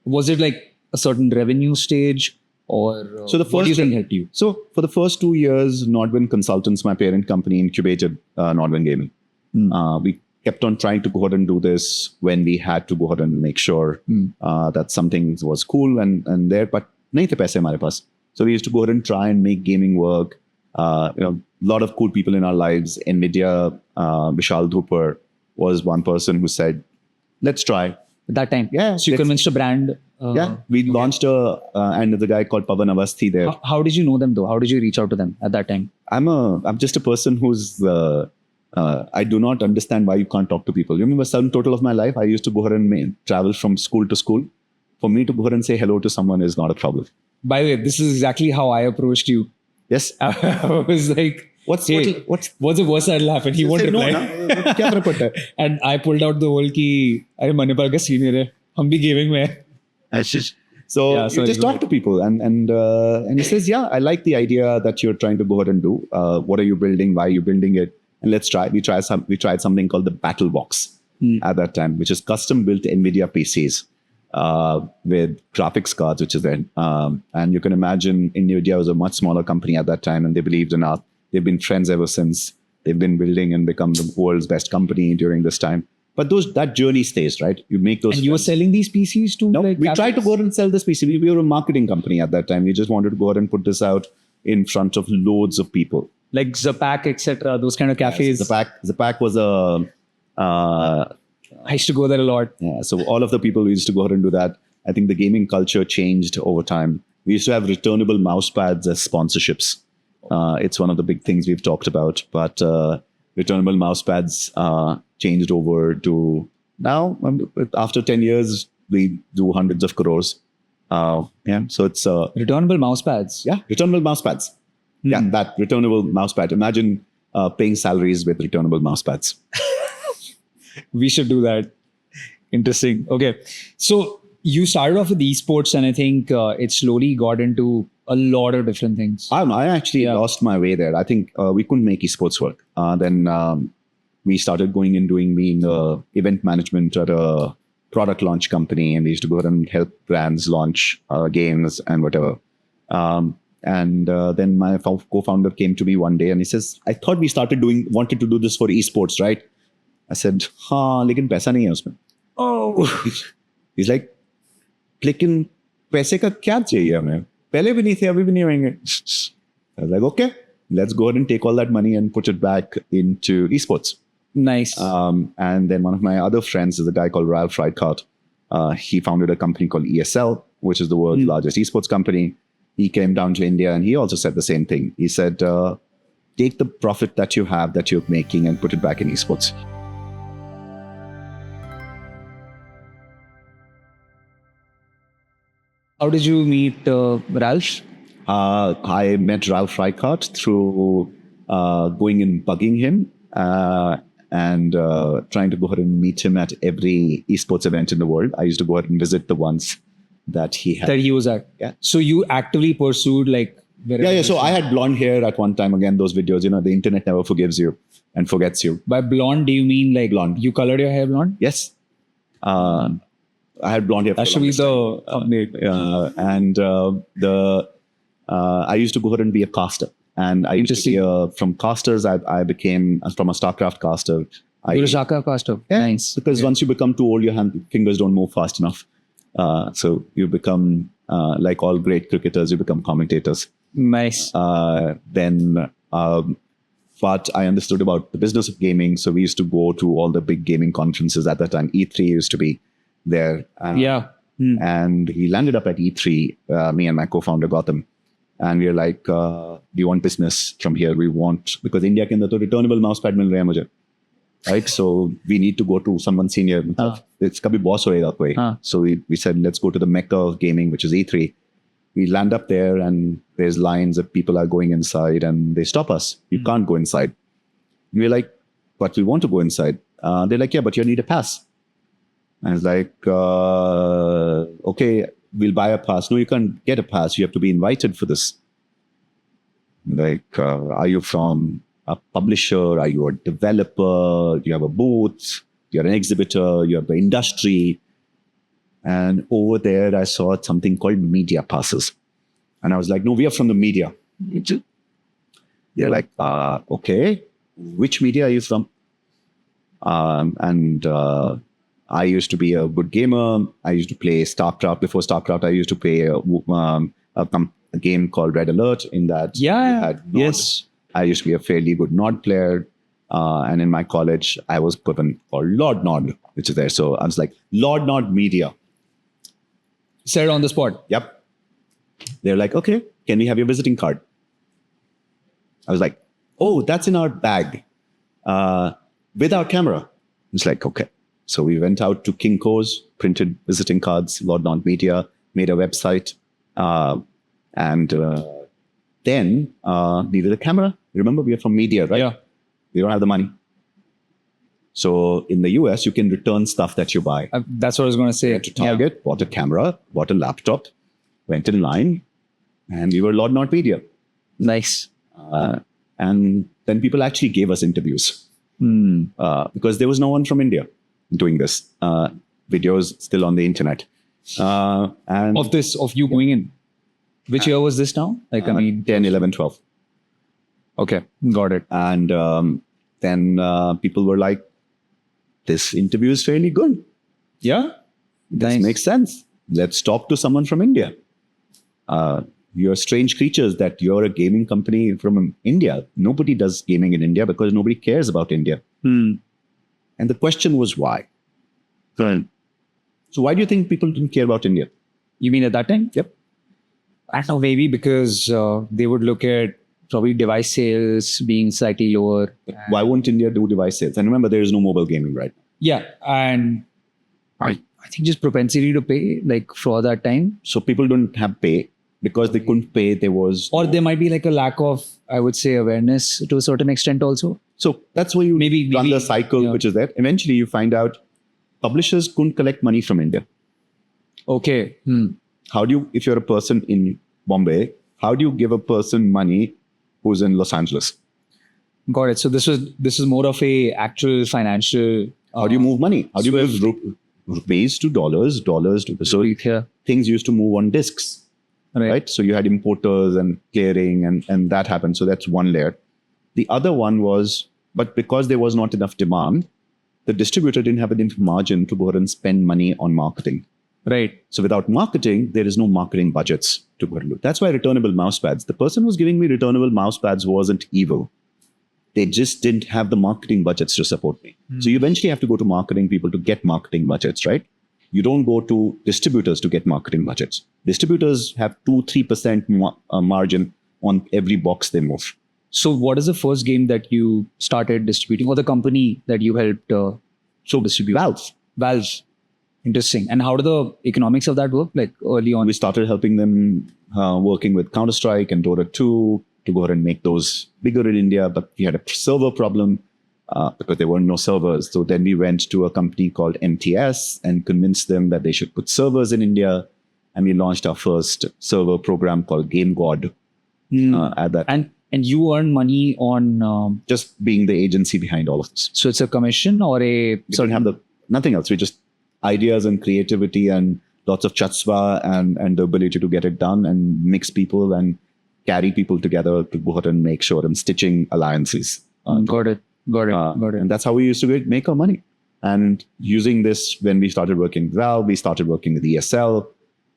was it like a certain revenue stage, or so the first, what do you think helped you? So for the first 2 years, NODWIN Consultants, my parent company, incubated NODWIN Gaming. We kept on trying to go ahead and do this when we had to go ahead and make sure that something was cool and there, but nahi the paise hamare paas. So we used to go ahead and try and make gaming work. A lot of cool people in our lives. NVIDIA, Vishal Dhupar was one person who said, let's try. At that time? Yeah. So you convinced a brand? We launched and there's a guy called Pavan Avasthi there. How did you know them though? How did you reach out to them at that time? I'm just a person who's... I do not understand why you can't talk to people. You remember some total of my life, I used to go ahead and travel from school to school. For me to go ahead and say hello to someone is not a problem. By the way, this is exactly how I approached you. Yes. I was like, what's the worst that'll happen? He won't reply. And I pulled out the whole ki, Arey Manipal ka senior hai. Hum bhi gaming mein hai. So you just talk to people and he says, yeah, I like the idea that you're trying to go ahead and do. What are you building? Why are you building it? And let's try. We tried something called the Battle Box at that time, which is custom built NVIDIA PCs with graphics cards, which is there. And you can imagine NVIDIA was a much smaller company at that time, and they believed in us. They've been friends ever since. They've been building and become the world's best company during this time. But that journey stays, right? You make those. And you were selling these PCs too? No, we tried to go ahead and sell this PC. We were a marketing company at that time. We just wanted to go ahead and put this out in front of loads of people. Like Zapac, etc., those kind of cafes. Yes, Zapac was I used to go there a lot. Yeah, so all of the people used to go ahead and do that. I think the gaming culture changed over time. We used to have returnable mousepads as sponsorships. It's one of the big things we've talked about. But returnable mousepads changed over to now. After 10 years, we do hundreds of crores. So it's Returnable mousepads. returnable mousepads. Yeah, that returnable mousepad. Imagine paying salaries with returnable mousepads. We should do that. Interesting. Okay. So you started off with esports, and I think it slowly got into a lot of different things. I don't know. I actually lost my way there. I think we couldn't make esports work. Then we started going and doing event management at a product launch company, and we used to go ahead and help brands launch games and whatever. Then my co-founder came to me one day and he says, I thought we wanted to do this for esports, right? I said, हाँ, लेकिन पैसा नहीं है उसमें. Oh. He's like, लेकिन पैसे का क्या चाहिए हमें? पहले भी नहीं थे, अभी भी नहीं होंगे. I was like, okay, let's go ahead and take all that money and put it back into esports. Nice. And then one of my other friends is a guy called Ralph Reichardt. He founded a company called ESL, which is the world's largest esports company. He came down to India and he also said the same thing. He said, take the profit that you have, that you're making, and put it back in esports. How did you meet Ralph? I met Ralph Reichardt through going and bugging him and trying to go ahead and meet him at every esports event in the world. I used to go ahead and visit the ones that he had. That he was at. Yeah. So you actively pursued Yeah. So I had blonde hair at one time. Again, those videos, the internet never forgives you and forgets you. By blonde, do you mean blonde? You colored your hair blonde? Yes. I had blonde hair. That should be the thumbnail. I used to go ahead and be a caster. And I used to be from casters, I became from a StarCraft caster. You're a StarCraft caster. Yeah, nice. Because once you become too old, your fingers don't move fast enough. So you become, like all great cricketers, you become commentators. Nice. But I understood about the business of gaming. So we used to go to all the big gaming conferences at that time. E3 used to be there. And he landed up at E3, me and my co-founder Gautam. And we were like, do you want business from here? We want, because India ke andar to returnable mousepad mil rahe hain mujhe. Right? So we need to go to someone senior. It's kabhi boss hoega koi. So we said, let's go to the Mecca of gaming, which is E3. We land up there and there's lines of people are going inside and they stop us. You can't go inside. We're like, but we want to go inside. They're like, yeah, but you need a pass. And it's like, okay, we'll buy a pass. No, you can't get a pass. You have to be invited for this. Like, are you from a publisher? Are you a developer? Do you have a booth? You're an exhibitor. You have the industry. And over there, I saw something called media passes. And I was like, no, we are from the media. They're like, okay, which media are you from? I used to be a good gamer. I used to play StarCraft. Before StarCraft, I used to play a game called Red Alert. In that, yes, I used to be a fairly good Nod player. And in my college, I was given called Lord Nod, which is there. So I was like, Lord Nod Media. Said on the spot. Yep. They're like, okay, can we have your visiting card? I was like, oh, that's in our bag with our camera. It's like, okay. So we went out to Kinko's, printed visiting cards, Lord Nod Media, made a website, and then needed a camera. Remember, we are from media, right? Yeah. We don't have the money. So in the US, you can return stuff that you buy. That's what I was going to say. Went to Target, bought a camera, bought a laptop, went in line, and we were Lord Nod Media. Nice. And then people actually gave us interviews because there was no one from India doing this. Videos still on the internet. And of you going in. Which year was this now? 10, 11, 12. Okay, got it. And then people were like, this interview is fairly good. Yeah? This makes sense. Let's talk to someone from India. You're strange creatures that you're a gaming company from India. Nobody does gaming in India because nobody cares about India. And the question was why? Right. So why do you think people didn't care about India? You mean at that time? Yep. I don't know, maybe because they would look at probably device sales being slightly lower. Why won't India do device sales? And remember, there is no mobile gaming right now. Yeah, and I think just propensity to pay like for that time, So people don't have pay because they couldn't pay. There was, or there might be like a lack of, I would say, awareness to a certain extent also. so that's where you Maybe- run the cycle, yeah. which is there. Eventually, you find out publishers couldn't collect money from India. Okay. How do you, if you're a person in Bombay, how do you give a person money who's in Los Angeles? Got it. So this is more of a actual financial. How do you move money? How do you move rupees to dollars to so Here, things used to move on discs, right? right? So you had importers and clearing and that happened. So that's one layer. The other one was, but because there was not enough demand, the distributor didn't have enough margin to go ahead and spend money on marketing. Right. So without marketing, there is no marketing budgets to go ahead and do. That's why returnable mousepads. The person who's giving me returnable mousepads wasn't evil. They just didn't have the marketing budgets to support me. So you eventually have to go to marketing people to get marketing budgets, right? You don't go to distributors to get marketing budgets. Distributors have 2-3% margin on every box they move. So what is the first game that you started distributing, or the company that you helped distribute? Valve. Interesting. And how do the economics of that work? Like early on? We started helping them working with Counter-Strike and Dota 2 to go ahead and make those bigger in India. But we had a server problem because there were no servers. So then we went to a company called MTS and convinced them that they should put servers in India. And we launched our first server program called Game God at that. And you earn money on. Just being the agency behind all of this. So it's a commission or a. We don't have nothing else. We just ideas and creativity and lots of chutzpah and the ability to get it done and mix people and carry people together to go ahead and make sure I'm stitching alliances. Got it. And that's how we used to make our money. And using this, when we started working with Valve, we started working with ESL.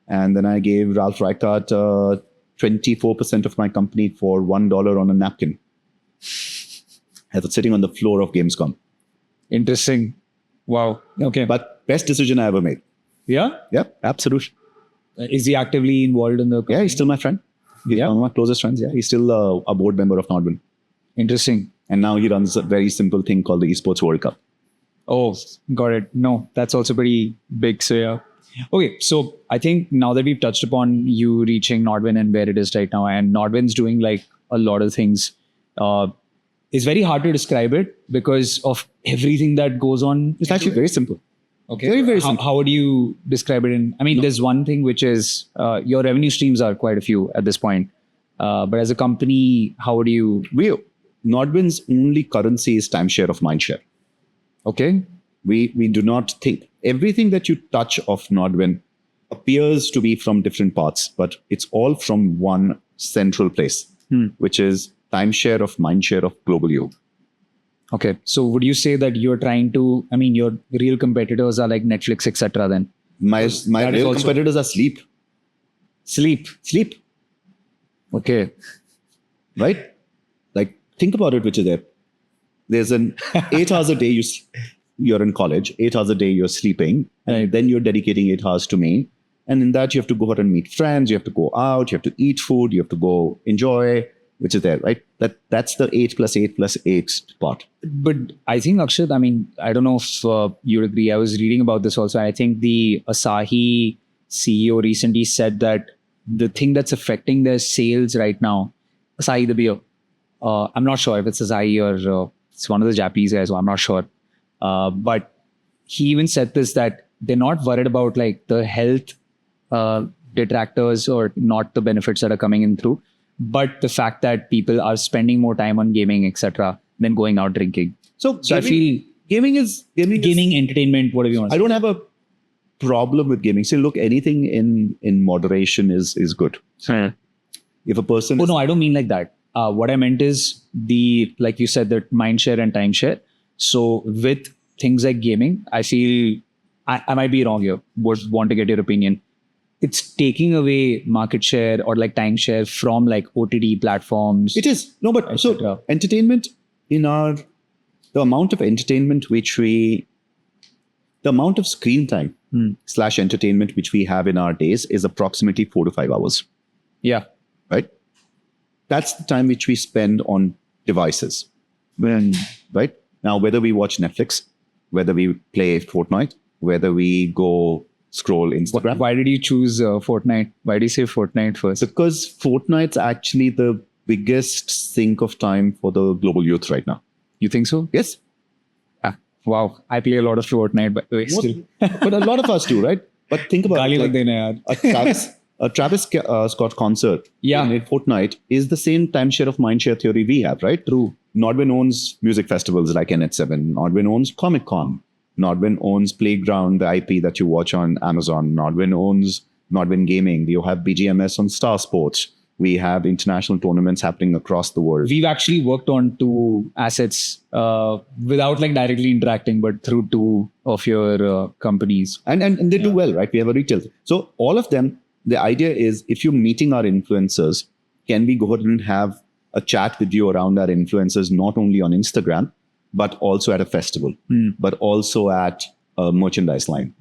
And then I gave Ralph Reichart 24% of my company for $1 on a napkin. I was sitting on the floor of Gamescom. Interesting. Wow. Okay. But best decision I ever made. Yeah? Yep, absolutely. Is he actively involved in the company? Yeah, he's still my friend. He's one of my closest friends. Yeah, he's still a board member of NODWIN. Interesting. And now he runs a very simple thing called the Esports World Cup. Oh, got it. No, that's also pretty big. So yeah. Okay, so I think now that we've touched upon you reaching NODWIN and where it is right now, and NODWIN's doing like a lot of things, it's very hard to describe it because of everything that goes on. It's actually very simple. Okay. Very, very simple. How would you describe it? There's one thing which is your revenue streams are quite a few at this point. But as a company, how would you? NODWIN's only currency is timeshare of mindshare. Okay. We do not think everything that you touch of NODWIN appears to be from different parts, but it's all from one central place, which is timeshare of mindshare of global you. Okay. So would you say that you're trying to, your real competitors are like Netflix, etc. then? My real competitors are sleep. Sleep. Okay. Right? Like, think about it, which is there. There's an 8 hours a day you're in college, 8 hours a day you're sleeping, and then you're dedicating 8 hours to me. And in that, you have to go out and meet friends, you have to go out, you have to eat food, you have to go enjoy, which is there, right? That's the 8 plus 8 plus 8 part. But I think, Akshat, I don't know if you agree. I was reading about this also. I think the Asahi CEO recently said that the thing that's affecting their sales right now, Asahi the beer, I'm not sure if it's Asahi or it's one of the Japanese guys, so I'm not sure. But he even said this, that they're not worried about like the health detractors or not the benefits that are coming in through, but the fact that people are spending more time on gaming, etc., than going out drinking. So I feel gaming is entertainment, whatever you want. I don't have a problem with gaming. So look, anything in moderation is good. If a person no, I don't mean like that. What I meant is like you said, that mindshare and timeshare. So with things like gaming, I feel I might be wrong here. Would want to get your opinion. It's taking away market share or like timeshare from like OTT platforms. It is. No, but so entertainment the amount of entertainment the amount of screen time / entertainment which we have in our days is approximately 4 to 5 hours. Yeah. Right? that's the time which we spend on devices. Right? Now, whether we watch Netflix, whether we play Fortnite, whether we go scroll Instagram. Why did you choose Fortnite? Why do you say Fortnite first? Because Fortnite's actually the biggest sink of time for the global youth right now. You think so? Yes. Wow. I play a lot of Fortnite, by the way. Still. But a lot of us do, right? But think about Gaali it. mat dena yaar. A Travis Scott concert Yeah. in Fortnite is the same timeshare of mindshare theory we have, right? True. NODWIN owns music festivals like NH7. NODWIN owns Comic-Con. NODWIN owns Playground, the IP that you watch on Amazon. NODWIN owns NODWIN Gaming. You have BGMS on Star Sports. We have international tournaments happening across the world. We've actually worked on 2 assets without like directly interacting, but through 2 of your companies. And they do well, right? We have a retail. So all of them, the idea is if you're meeting our influencers, can we go ahead and have a chat with you around our influencers, not only on Instagram, but also at a festival, but also at a merchandise line.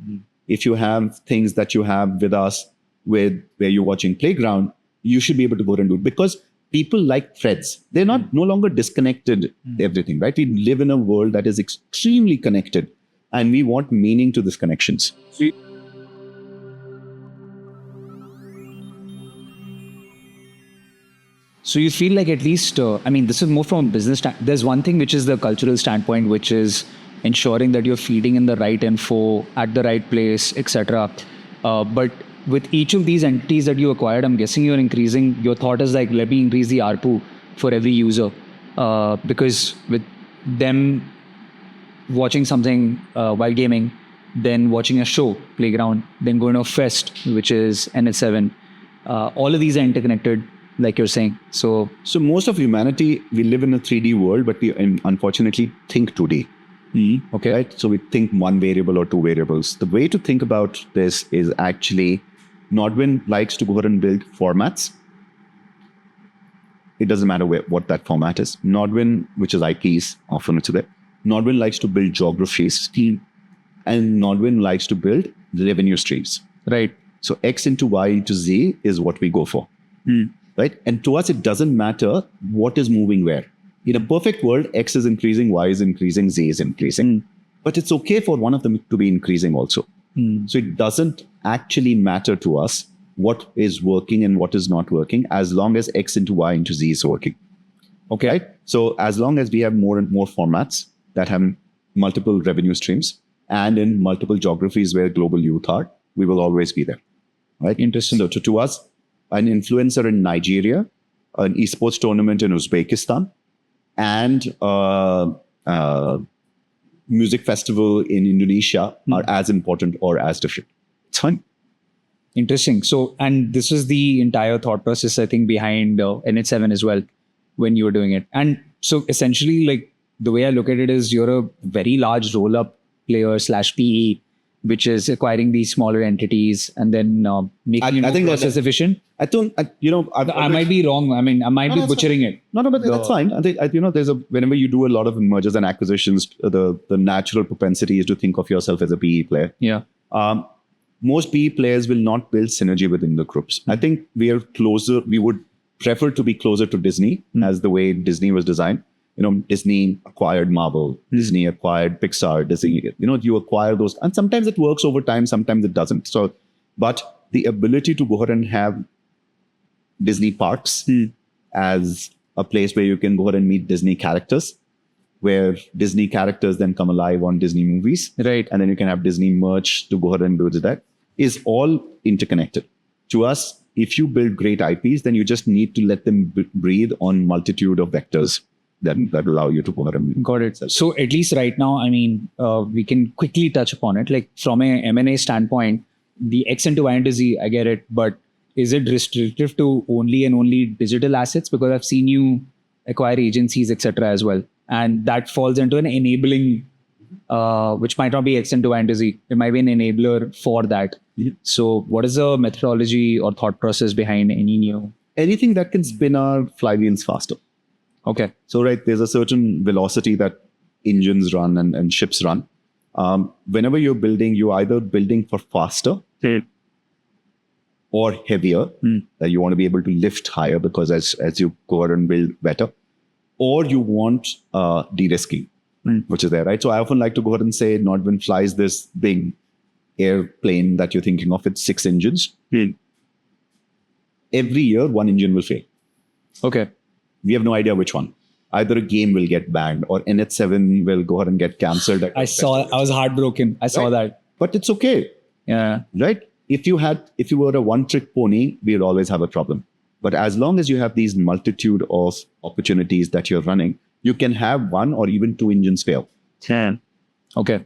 If you have things that you have with us where you're watching Playground, you should be able to go and do it because people like threads. They're no longer disconnected everything, right? We live in a world that is extremely connected and we want meaning to these connections. So you feel like at least, this is more from a business. There's one thing which is the cultural standpoint, which is ensuring that you're feeding in the right info at the right place, etc. But with each of these entities that you acquired, I'm guessing you're increasing. Your thought is like, let me increase the ARPU for every user, because with them watching something while gaming, then watching a show, Playground, then going to a fest, which is NH7. All of these are interconnected, like you're saying. So most of humanity, we live in a 3D world, but we unfortunately think 2D. Okay. Right? So we think one variable or 2 variables. The way to think about this is actually NODWIN likes to go ahead and build formats. It doesn't matter what that format is. NODWIN, which is IPs, often it's there. NODWIN likes to build geographies. And NODWIN likes to build revenue streams. Right. So X into Y into Z is what we go for. Right? And to us, it doesn't matter what is moving where. In a perfect world, X is increasing, Y is increasing, Z is increasing. But it's okay for one of them to be increasing also. So it doesn't actually matter to us what is working and what is not working as long as X into Y into Z is working. Okay. Right? So as long as we have more and more formats that have multiple revenue streams and in multiple geographies where global youth are, we will always be there. Right? Interesting. So to us, an influencer in Nigeria, an esports tournament in Uzbekistan, and music festival in Indonesia are as important or as different. It's fun. Interesting. So, and this is the entire thought process, I think, behind NH7 as well, when you were doing it. And so essentially, like the way I look at it is you're a very large roll-up player / PE, which is acquiring these smaller entities and then making it more process efficient. I might be wrong. I might be butchering it. No, but that's fine. I think, there's whenever you do a lot of mergers and acquisitions, the natural propensity is to think of yourself as a PE player. Yeah. Most PE players will not build synergy within the groups. I think we are closer. We would prefer to be closer to Disney as the way Disney was designed. Disney acquired Marvel, Disney acquired Pixar, Disney, you acquire those. And sometimes it works over time, sometimes it doesn't. So, but the ability to go ahead and have Disney parks as a place where you can go ahead and meet Disney characters, where Disney characters then come alive on Disney movies. Right. And then you can have Disney merch to go ahead and do that, is all interconnected. To us, if you build great IPs, then you just need to let them breathe on multitude of vectors that allow you to go ahead and... Got it. So at least right now, we can quickly touch upon it. Like from a M&A standpoint, the X into Y into Z, I get it, but is it restrictive to only digital assets? Because I've seen you acquire agencies, etc. as well. And that falls into an enabling, which might not be X into Y into Z. It might be an enabler for that. So what is the methodology or thought process behind any new? Anything that can spin our flywheels faster. Okay. So, right, there's a certain velocity that engines run and ships run. Whenever you're building, you're either building for faster or heavier, that you want to be able to lift higher because as you go ahead and build better, or you want de-risking, which is there, right? So I often like to go ahead and say NODWIN flies this big airplane that you're thinking of with 6 engines. Every year, one engine will fail. Okay. We have no idea which one. Either a game will get banned or NH7 will go ahead and get cancelled. I was heartbroken. I saw that. But it's okay. Yeah. Right? If you were a one-trick pony, we'd always have a problem. But as long as you have these multitude of opportunities that you're running, you can have 1 or even 2 engines fail. Okay.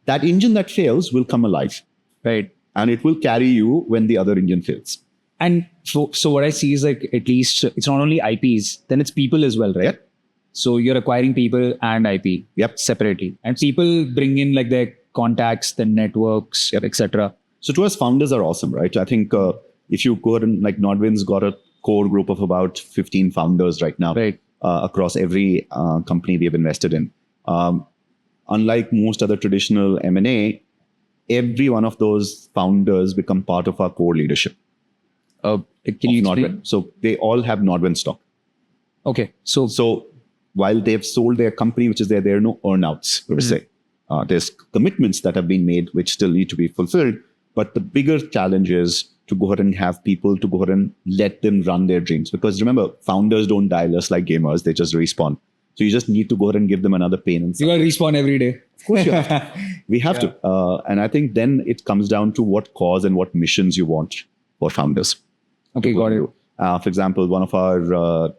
That engine that fails will come alive. Right. And it will carry you when the other engine fails. And so what I see is like, at least it's not only IPs, then it's people as well, right? Yep. So you're acquiring people and IP separately. And people bring in like their contacts, their networks, etc. So to us, founders are awesome, right? I think if you go ahead and like NODWIN's got a core group of about 15 founders right now, right, across every company we have invested in. Unlike most other traditional M&A, every one of those founders become part of our core leadership. Can you explain? So they all have NODWIN stock. Okay. So while they've sold their company, which is there are no earnouts, per se. There's commitments that have been made, which still need to be fulfilled. But the bigger challenge is to go ahead and have people to go ahead and let them run their dreams. Because remember, founders don't dial us like gamers. They just respawn. So you just need to go ahead and give them another pain. And you got to respawn every day. Of course you have to. We have to. And I think then it comes down to what cause and what missions you want for founders. Okay, got it. For example, one of our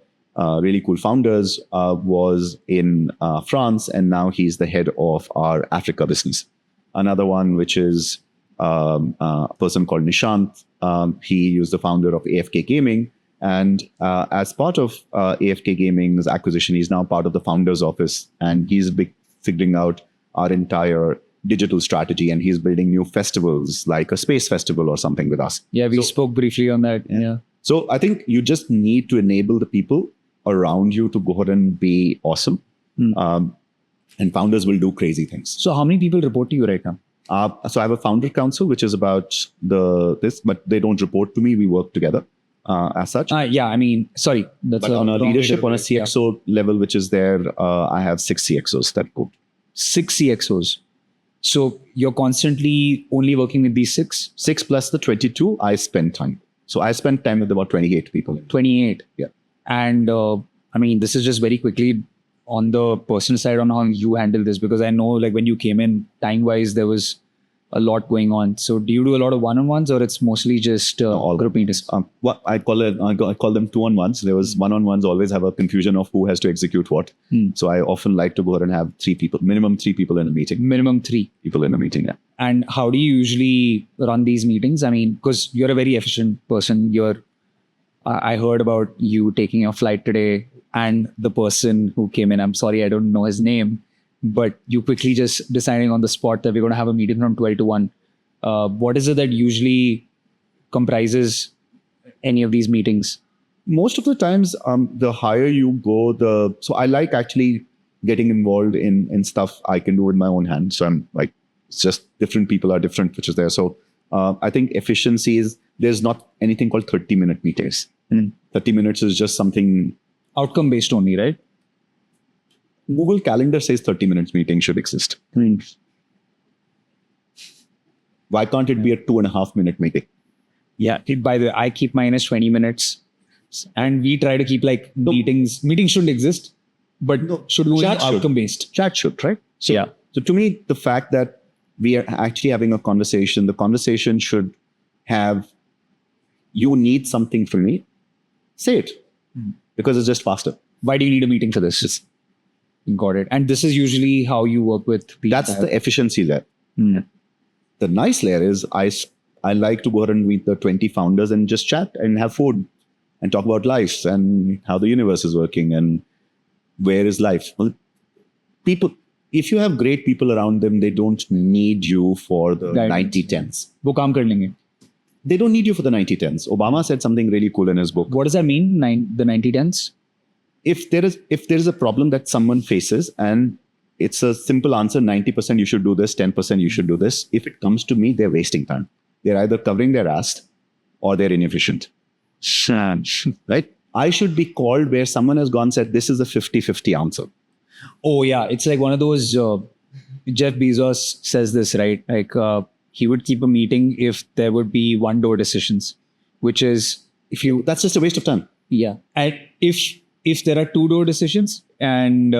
really cool founders was in France, and now he's the head of our Africa business. Another one, which is a person called Nishant. He was the founder of AFK Gaming. And as part of AFK Gaming's acquisition, he's now part of the founder's office. And he's figuring out our entire digital strategy. And he's building new festivals like a space festival or something with us. Yeah, we spoke briefly on that. Yeah. So I think you just need to enable the people around you to go ahead and be awesome. And founders will do crazy things. So how many people report to you right now? So I have a founder council, which is about this, but they don't report to me. We work together as such. Yeah, I mean, sorry. But on a leadership, on a CXO level, which is there, I have 6 CXOs that go. 6 CXOs. So you're constantly only working with these 6? 6 plus the 22 I spend time. So I spend time with about 28 people. 28? Yeah. And I mean, this is just very quickly on the personal side on how you handle this, because I know like when you came in, time-wise, there was a lot going on. So do you do a lot of one-on-ones, or it's mostly just all group meetings? What I call them 2-on-1s. There was one-on-ones always have a confusion of who has to execute what. So I often like to go ahead and have 3 people, minimum 3 people in a meeting. Minimum 3 people in a meeting. Yeah. And how do you usually run these meetings? I mean, because you're a very efficient person. I heard about you taking your flight today, and the person who came in, I'm sorry, I don't know his name, but you quickly just deciding on the spot that we're going to have a meeting from 12 to 1. What is it that usually comprises any of these meetings? Most of the times, the higher you go, so I like actually getting involved in stuff I can do with my own hands. So I'm like, it's just different people are different, which is there. So I think efficiency is, there's not anything called 30-minute meetings. 30 minutes is just something outcome based only, right? Google Calendar says 30 minutes meeting should exist. Why can't it be a 2.5-minute meeting? Yeah. By the way, I keep mine as 20 minutes, and we try to keep like meetings shouldn't exist, but should be outcome based. Chat should, right? So, yeah. So to me, the fact that we are actually having a conversation, the conversation should have, you need something from me, say it, because it's just faster. Why do you need a meeting for this? Got it. And this is usually how you work with people. That's the efficiency layer. The nice layer is I like to go ahead and meet the 20 founders and just chat and have food and talk about life and how the universe is working and where is life. Well, people, if you have great people around them, they don't need you for the 90-10s. वो काम कर लेंगे. They don't need you for the 90-10s. Obama said something really cool in his book. What does that mean? The 90-10s? If there is a problem that someone faces and it's a simple answer, 90% you should do this, 10% you should do this. If it comes to me, they're wasting time. They're either covering their ass or they're inefficient. Right? I should be called where someone has gone said, this is a 50-50 answer. Oh yeah, it's like one of those. Jeff Bezos says this, right? Like he would keep a meeting if there would be one door decisions, which is if you That's just a waste of time. yeah, and if there are two door decisions and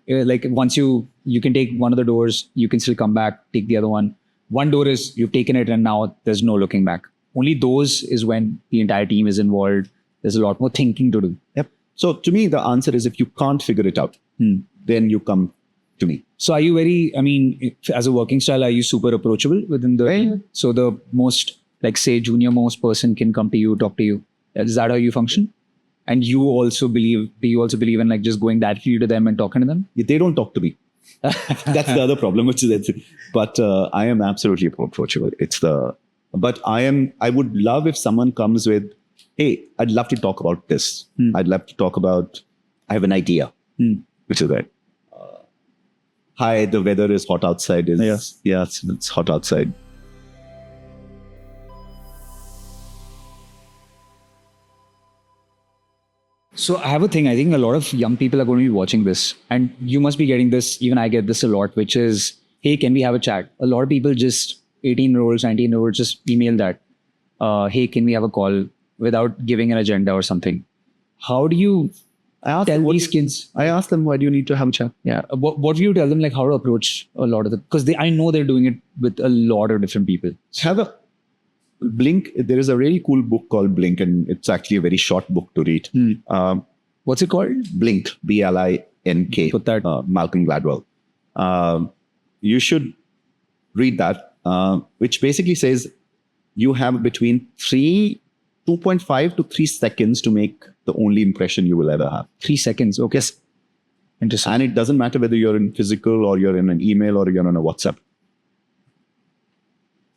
like once you can take one of the doors, you can still come back, take the other one. One door is you've taken it and now there's no looking back. Only those is when the entire team is involved. There's a lot more thinking to do. Yep. So to me, the answer is if you can't figure it out, then you come to me. So are you very, I mean, as a working style, are you super approachable within the team? So the most, like say junior most person can come to you, talk to you. Is that how you function? And do you also believe in like just going directly to them and talking to them? They don't talk to me. That's the other problem, which is it. But I am absolutely approachable. But I would love if someone comes with, hey, I'd love to talk about this. I'd love to talk about, I have an idea, which is that. Hi, the weather is hot outside. It's hot outside. So I have a thing. I think a lot of young people are going to be watching this, and you must be getting this. Even I get this a lot, which is, hey, can we have a chat? A lot of people just 18-year-olds, 19-year-olds just email that. Hey, can we have a call without giving an agenda or something? How do you tell these kids? I ask them, why do you need to have a chat? Yeah. What do you tell them, like how to approach a lot of them? Because I know they're doing it with a lot of different people. Have a Blink. There is a really cool book called Blink, and it's actually a very short book to read. What's it called? Blink, B-L-I-N-K. Put that. Malcolm Gladwell. You should read that, which basically says you have between 2.5 to 3 seconds to make the only impression you will ever have. 3 seconds. Okay. Yes. Interesting. And it doesn't matter whether you're in physical or you're in an email or you're on a WhatsApp.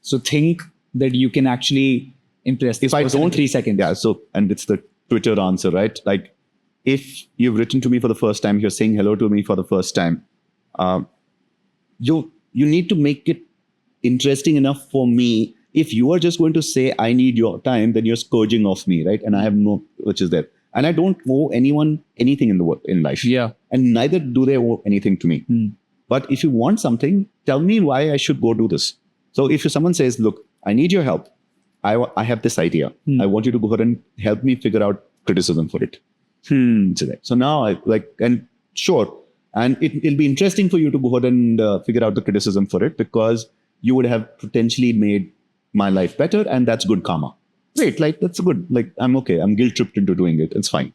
So think that you can actually impress this person in 3 seconds. Yeah. So, and it's the Twitter answer, right? Like, if you've written to me for the first time, you're saying hello to me for the first time. You need to make it interesting enough for me. If you are just going to say, I need your time, then you're scourging off me, right? And I have no, which is there. And I don't owe anyone anything in life. Yeah. And neither do they owe anything to me. But if you want something, tell me why I should go do this. So if someone says, look, I need your help. I have this idea. I want you to go ahead and help me figure out criticism for it. So now and sure. And it'll be interesting for you to go ahead and figure out the criticism for it, because you would have potentially made my life better, and that's good karma. Great, like that's good. Like I'm okay. I'm guilt tripped into doing it. It's fine.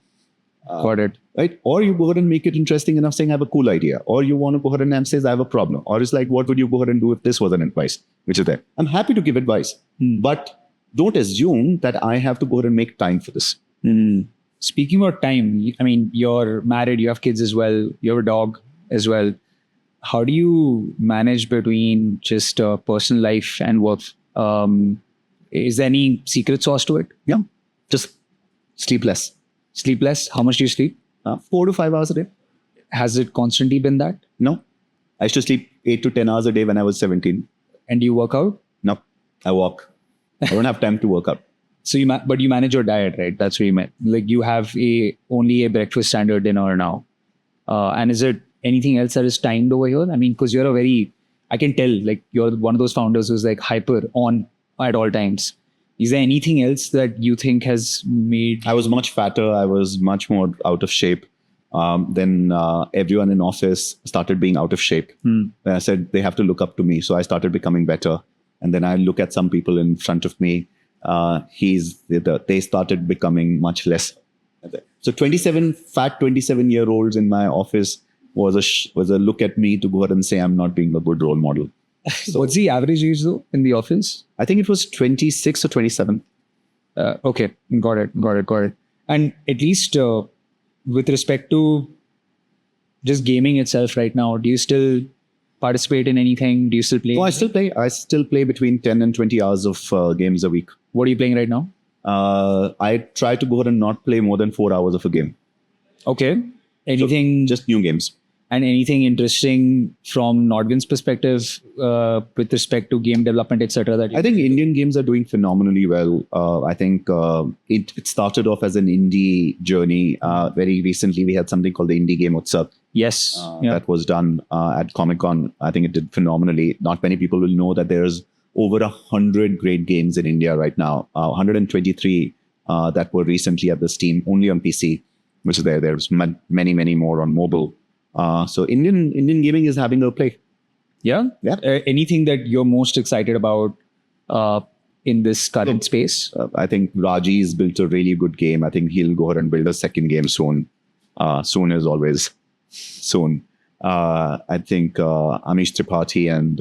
Got it. Right? Or you go ahead and make it interesting enough saying I have a cool idea. Or you want to go ahead and say I have a problem. Or it's like, what would you go ahead and do if this was an advice? Which is there. I'm happy to give advice. But don't assume that I have to go ahead and make time for this. Speaking about time, I mean, you're married, you have kids as well, you have a dog as well. How do you manage between just personal life and work? Is there any secret sauce to it? Yeah. Just sleep less. Sleep less? How much do you sleep? 4 to 5 hours a day. Has it constantly been that? No. I used to sleep 8 to 10 hours a day when I was 17. And do you work out? No. I walk. I don't have time to work out. So but you manage your diet, right? That's what you meant. Like you have only a breakfast, standard, dinner now. And is it anything else that is timed over here? I mean, because I can tell, like you're one of those founders who's like hyper on at all times. Is there anything else that you think has made... I was much fatter. I was much more out of shape. Then everyone in office started being out of shape. I said they have to look up to me. So I started becoming better. And then I look at some people in front of me. They started becoming much less. So 27-year-olds in my office was a look at me to go ahead and say I'm not being a good role model. So what's the average age though in the office? I think it was 26 or 27. Okay, got it. And at least with respect to just gaming itself right now, do you still participate in anything? Do you still play? No, I still play. I still play between 10 and 20 hours of games a week. What are you playing right now? I try to go ahead and not play more than 4 hours of a game. Okay. Anything? So just new games. And anything interesting from NODWIN's perspective with respect to game development, etc. I think Indian games are doing phenomenally well. I think it started off as an indie journey. Very recently, we had something called the Indie Game Utsav. Yes. That was done at Comic-Con. I think it did phenomenally. Not many people will know that there's over 100 great games in India right now. 123 that were recently at the Steam, only on PC, which is there. There's many, many more on mobile. So Indian gaming is having a play. Yeah. Yeah. Anything that you're most excited about in this current space? I think Raji's built a really good game. I think he'll go ahead and build a second game soon. Soon is always soon. I think Amish Tripathi and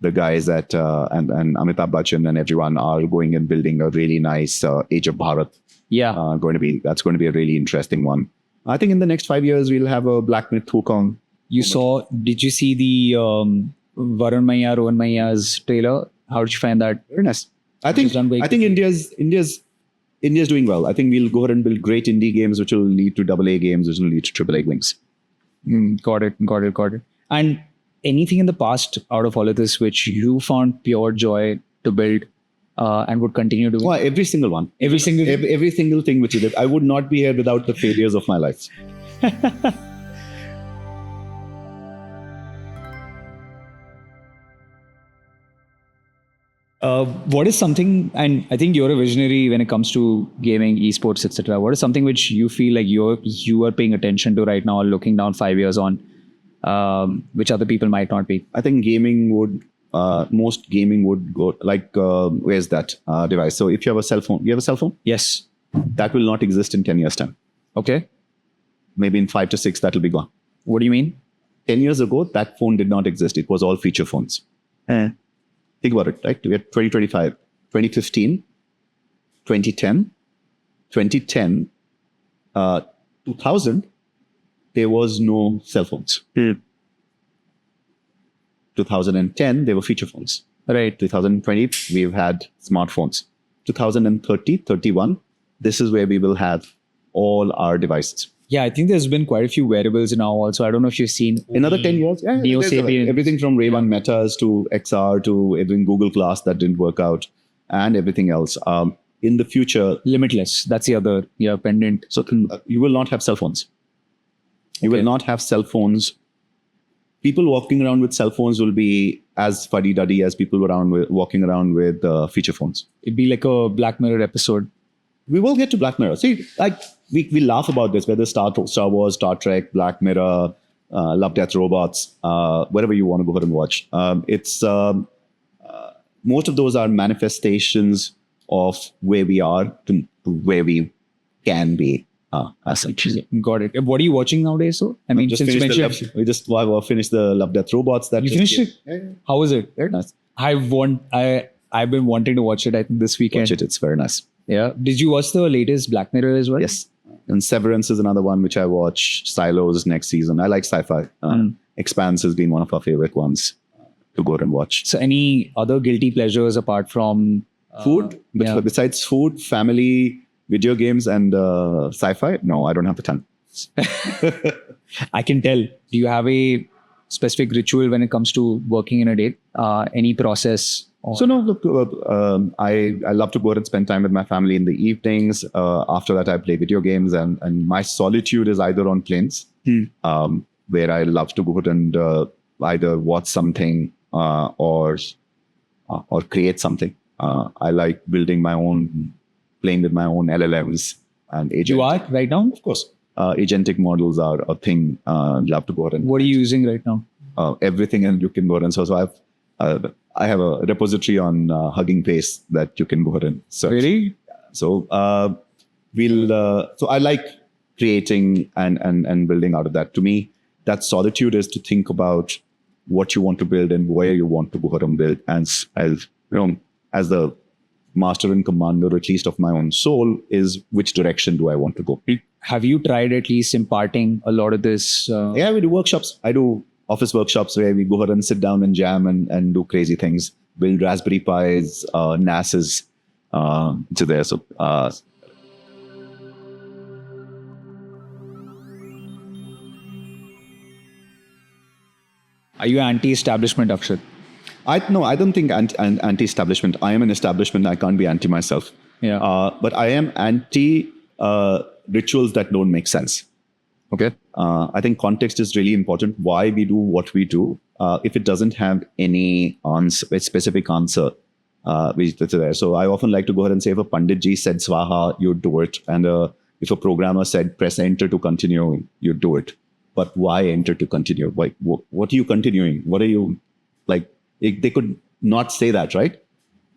the guys at and Amitabh Bachchan and everyone are going and building a really nice Age of Bharat. Yeah. That's going to be a really interesting one. I think in the next 5 years we'll have a Black Myth Wukong. Did you see the Varun Maiya, Rohan Maiya's trailer? How did you find that? Very nice. I think India's doing well. I think we'll go ahead and build great indie games, which will lead to AA games, which will lead to AAA wings. Got it. And anything in the past out of all of this which you found pure joy to build and would continue doing? Well, every single one. Every single thing which you did. I would not be here without the failures of my life. What is something, and I think you're a visionary when it comes to gaming, esports, etc. What is something which you feel like you are paying attention to right now, or looking down 5 years on, which other people might not be? I think most gaming would go like, where's that device? So if you have a cell phone, you have a cell phone? Yes. That will not exist in 10 years' time. Okay. Maybe in 5 to 6, that will be gone. What do you mean? 10 years ago, that phone did not exist. It was all feature phones. Think about it, right? We had 2025, 2015, 2010, 2000, there was no cell phones. 2010, there were feature phones. Right. 2020, we've had smartphones. 2030, 31, this is where we will have all our devices. Yeah, I think there's been quite a few wearables now also. I don't know if you've seen... Another 10 years? Yeah, Neo Sapien. Everything from Ray-Ban Metas to XR to even Google Glass that didn't work out and everything else. In the future... Limitless. That's the other pendant. So you will not have cell phones. You will not have cell phones. People walking around with cell phones will be as fuddy-duddy as people walking around with feature phones. It'd be like a Black Mirror episode. We will get to Black Mirror. See, like we laugh about this, whether Star Wars, Star Trek, Black Mirror, Love, Death, Robots, whatever you want to go ahead and watch. Most of those are manifestations of where we are to where we can be. As such. Got it. What are you watching nowadays? So I mean, since you mentioned, we just finished the Love, Death, Robots. That you finished it. Yeah. How was it? Very nice. I've been wanting to watch it. I think this weekend. Watch it. It's very nice. Yeah. Did you watch the latest Black Mirror as well? Yes. And Severance is another one which I watch. Silos next season. I like sci-fi. Expanse has been one of our favorite ones to go and watch. So any other guilty pleasures apart from food? Besides food, family, video games, and sci-fi? No, I don't have the time. I can tell. Do you have a specific ritual when it comes to working in a day? Any process? So no, look, I love to go out and spend time with my family in the evenings. After that, I play video games, and my solitude is either on planes, where I love to go out and either watch something or create something. I like building my own, playing with my own LLMs and agents. You are right now? Of course. Agentic models are a thing. Love to go out and. What are you using right now? Everything, and you can go out and so I have a repository on Hugging Face that you can go ahead and search. Really? So so I like creating and building out of that. To me, that solitude is to think about what you want to build and where you want to go ahead and build. And as the master and commander, at least of my own soul, is which direction do I want to go? Have you tried at least imparting a lot of this? Yeah, we do workshops. I do office workshops where we go ahead and sit down and jam and do crazy things, build Raspberry Pis, NASs to there. So Are you anti-establishment, Akshat? I don't think anti-establishment. I am an establishment. I can't be anti myself. Yeah. But I am anti rituals that don't make sense. Okay. I think context is really important. Why we do what we do. If it doesn't have any answer, specific answer, which is there. So I often like to go ahead and say, if a Panditji said Swaha, you do it, and if a programmer said press enter to continue, you do it. But why enter to continue? Like, what are you continuing? What are you like? They could not say that, right?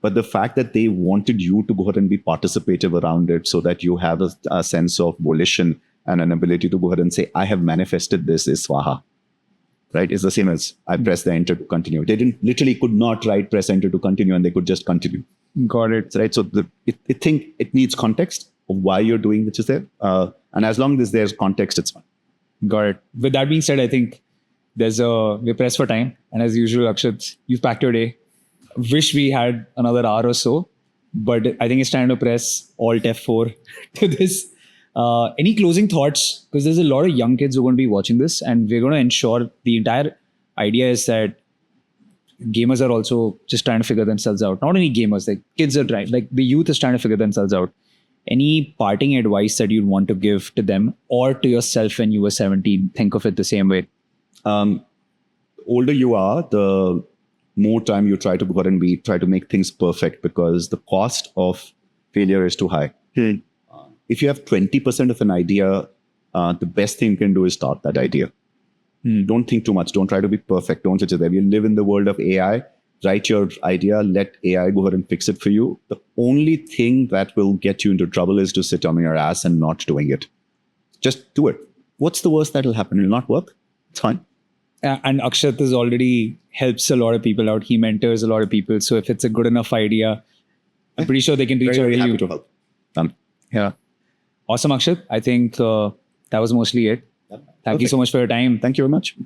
But the fact that they wanted you to go ahead and be participative around it so that you have a sense of volition and an ability to go ahead and say, I have manifested this is Swaha, right? It's the same as I press the enter to continue. They literally could not write press enter to continue and they could just continue. Got it. Right? So I think it needs context of why you're doing which is there. And as long as there's context, it's fine. Got it. With that being said, I think we're pressed for time. And as usual, Akshat, you've packed your day. Wish we had another hour or so, but I think it's time to press Alt F4 to this. Any closing thoughts? Because there's a lot of young kids who are going to be watching this, and we're going to ensure the entire idea is that gamers are also just trying to figure themselves out. Not only gamers, like kids are trying, like the youth is trying to figure themselves out. Any parting advice that you'd want to give to them or to yourself when you were 17? Think of it the same way. Older you are, the more time you try to go ahead and try to make things perfect because the cost of failure is too high. If you have 20% of an idea, the best thing you can do is start that idea. Don't think too much. Don't try to be perfect. Don't sit there. We live in the world of AI. Write your idea. Let AI go ahead and fix it for you. The only thing that will get you into trouble is to sit on your ass and not doing it. Just do it. What's the worst that will happen? It will not work. It's fine. And Akshat has already helps a lot of people out. He mentors a lot of people. So if it's a good enough idea, I'm pretty sure they can reach out to you. Happy to help. Yeah. Awesome, Akshat. I think that was mostly it. Thank you so much for your time. Thank you very much.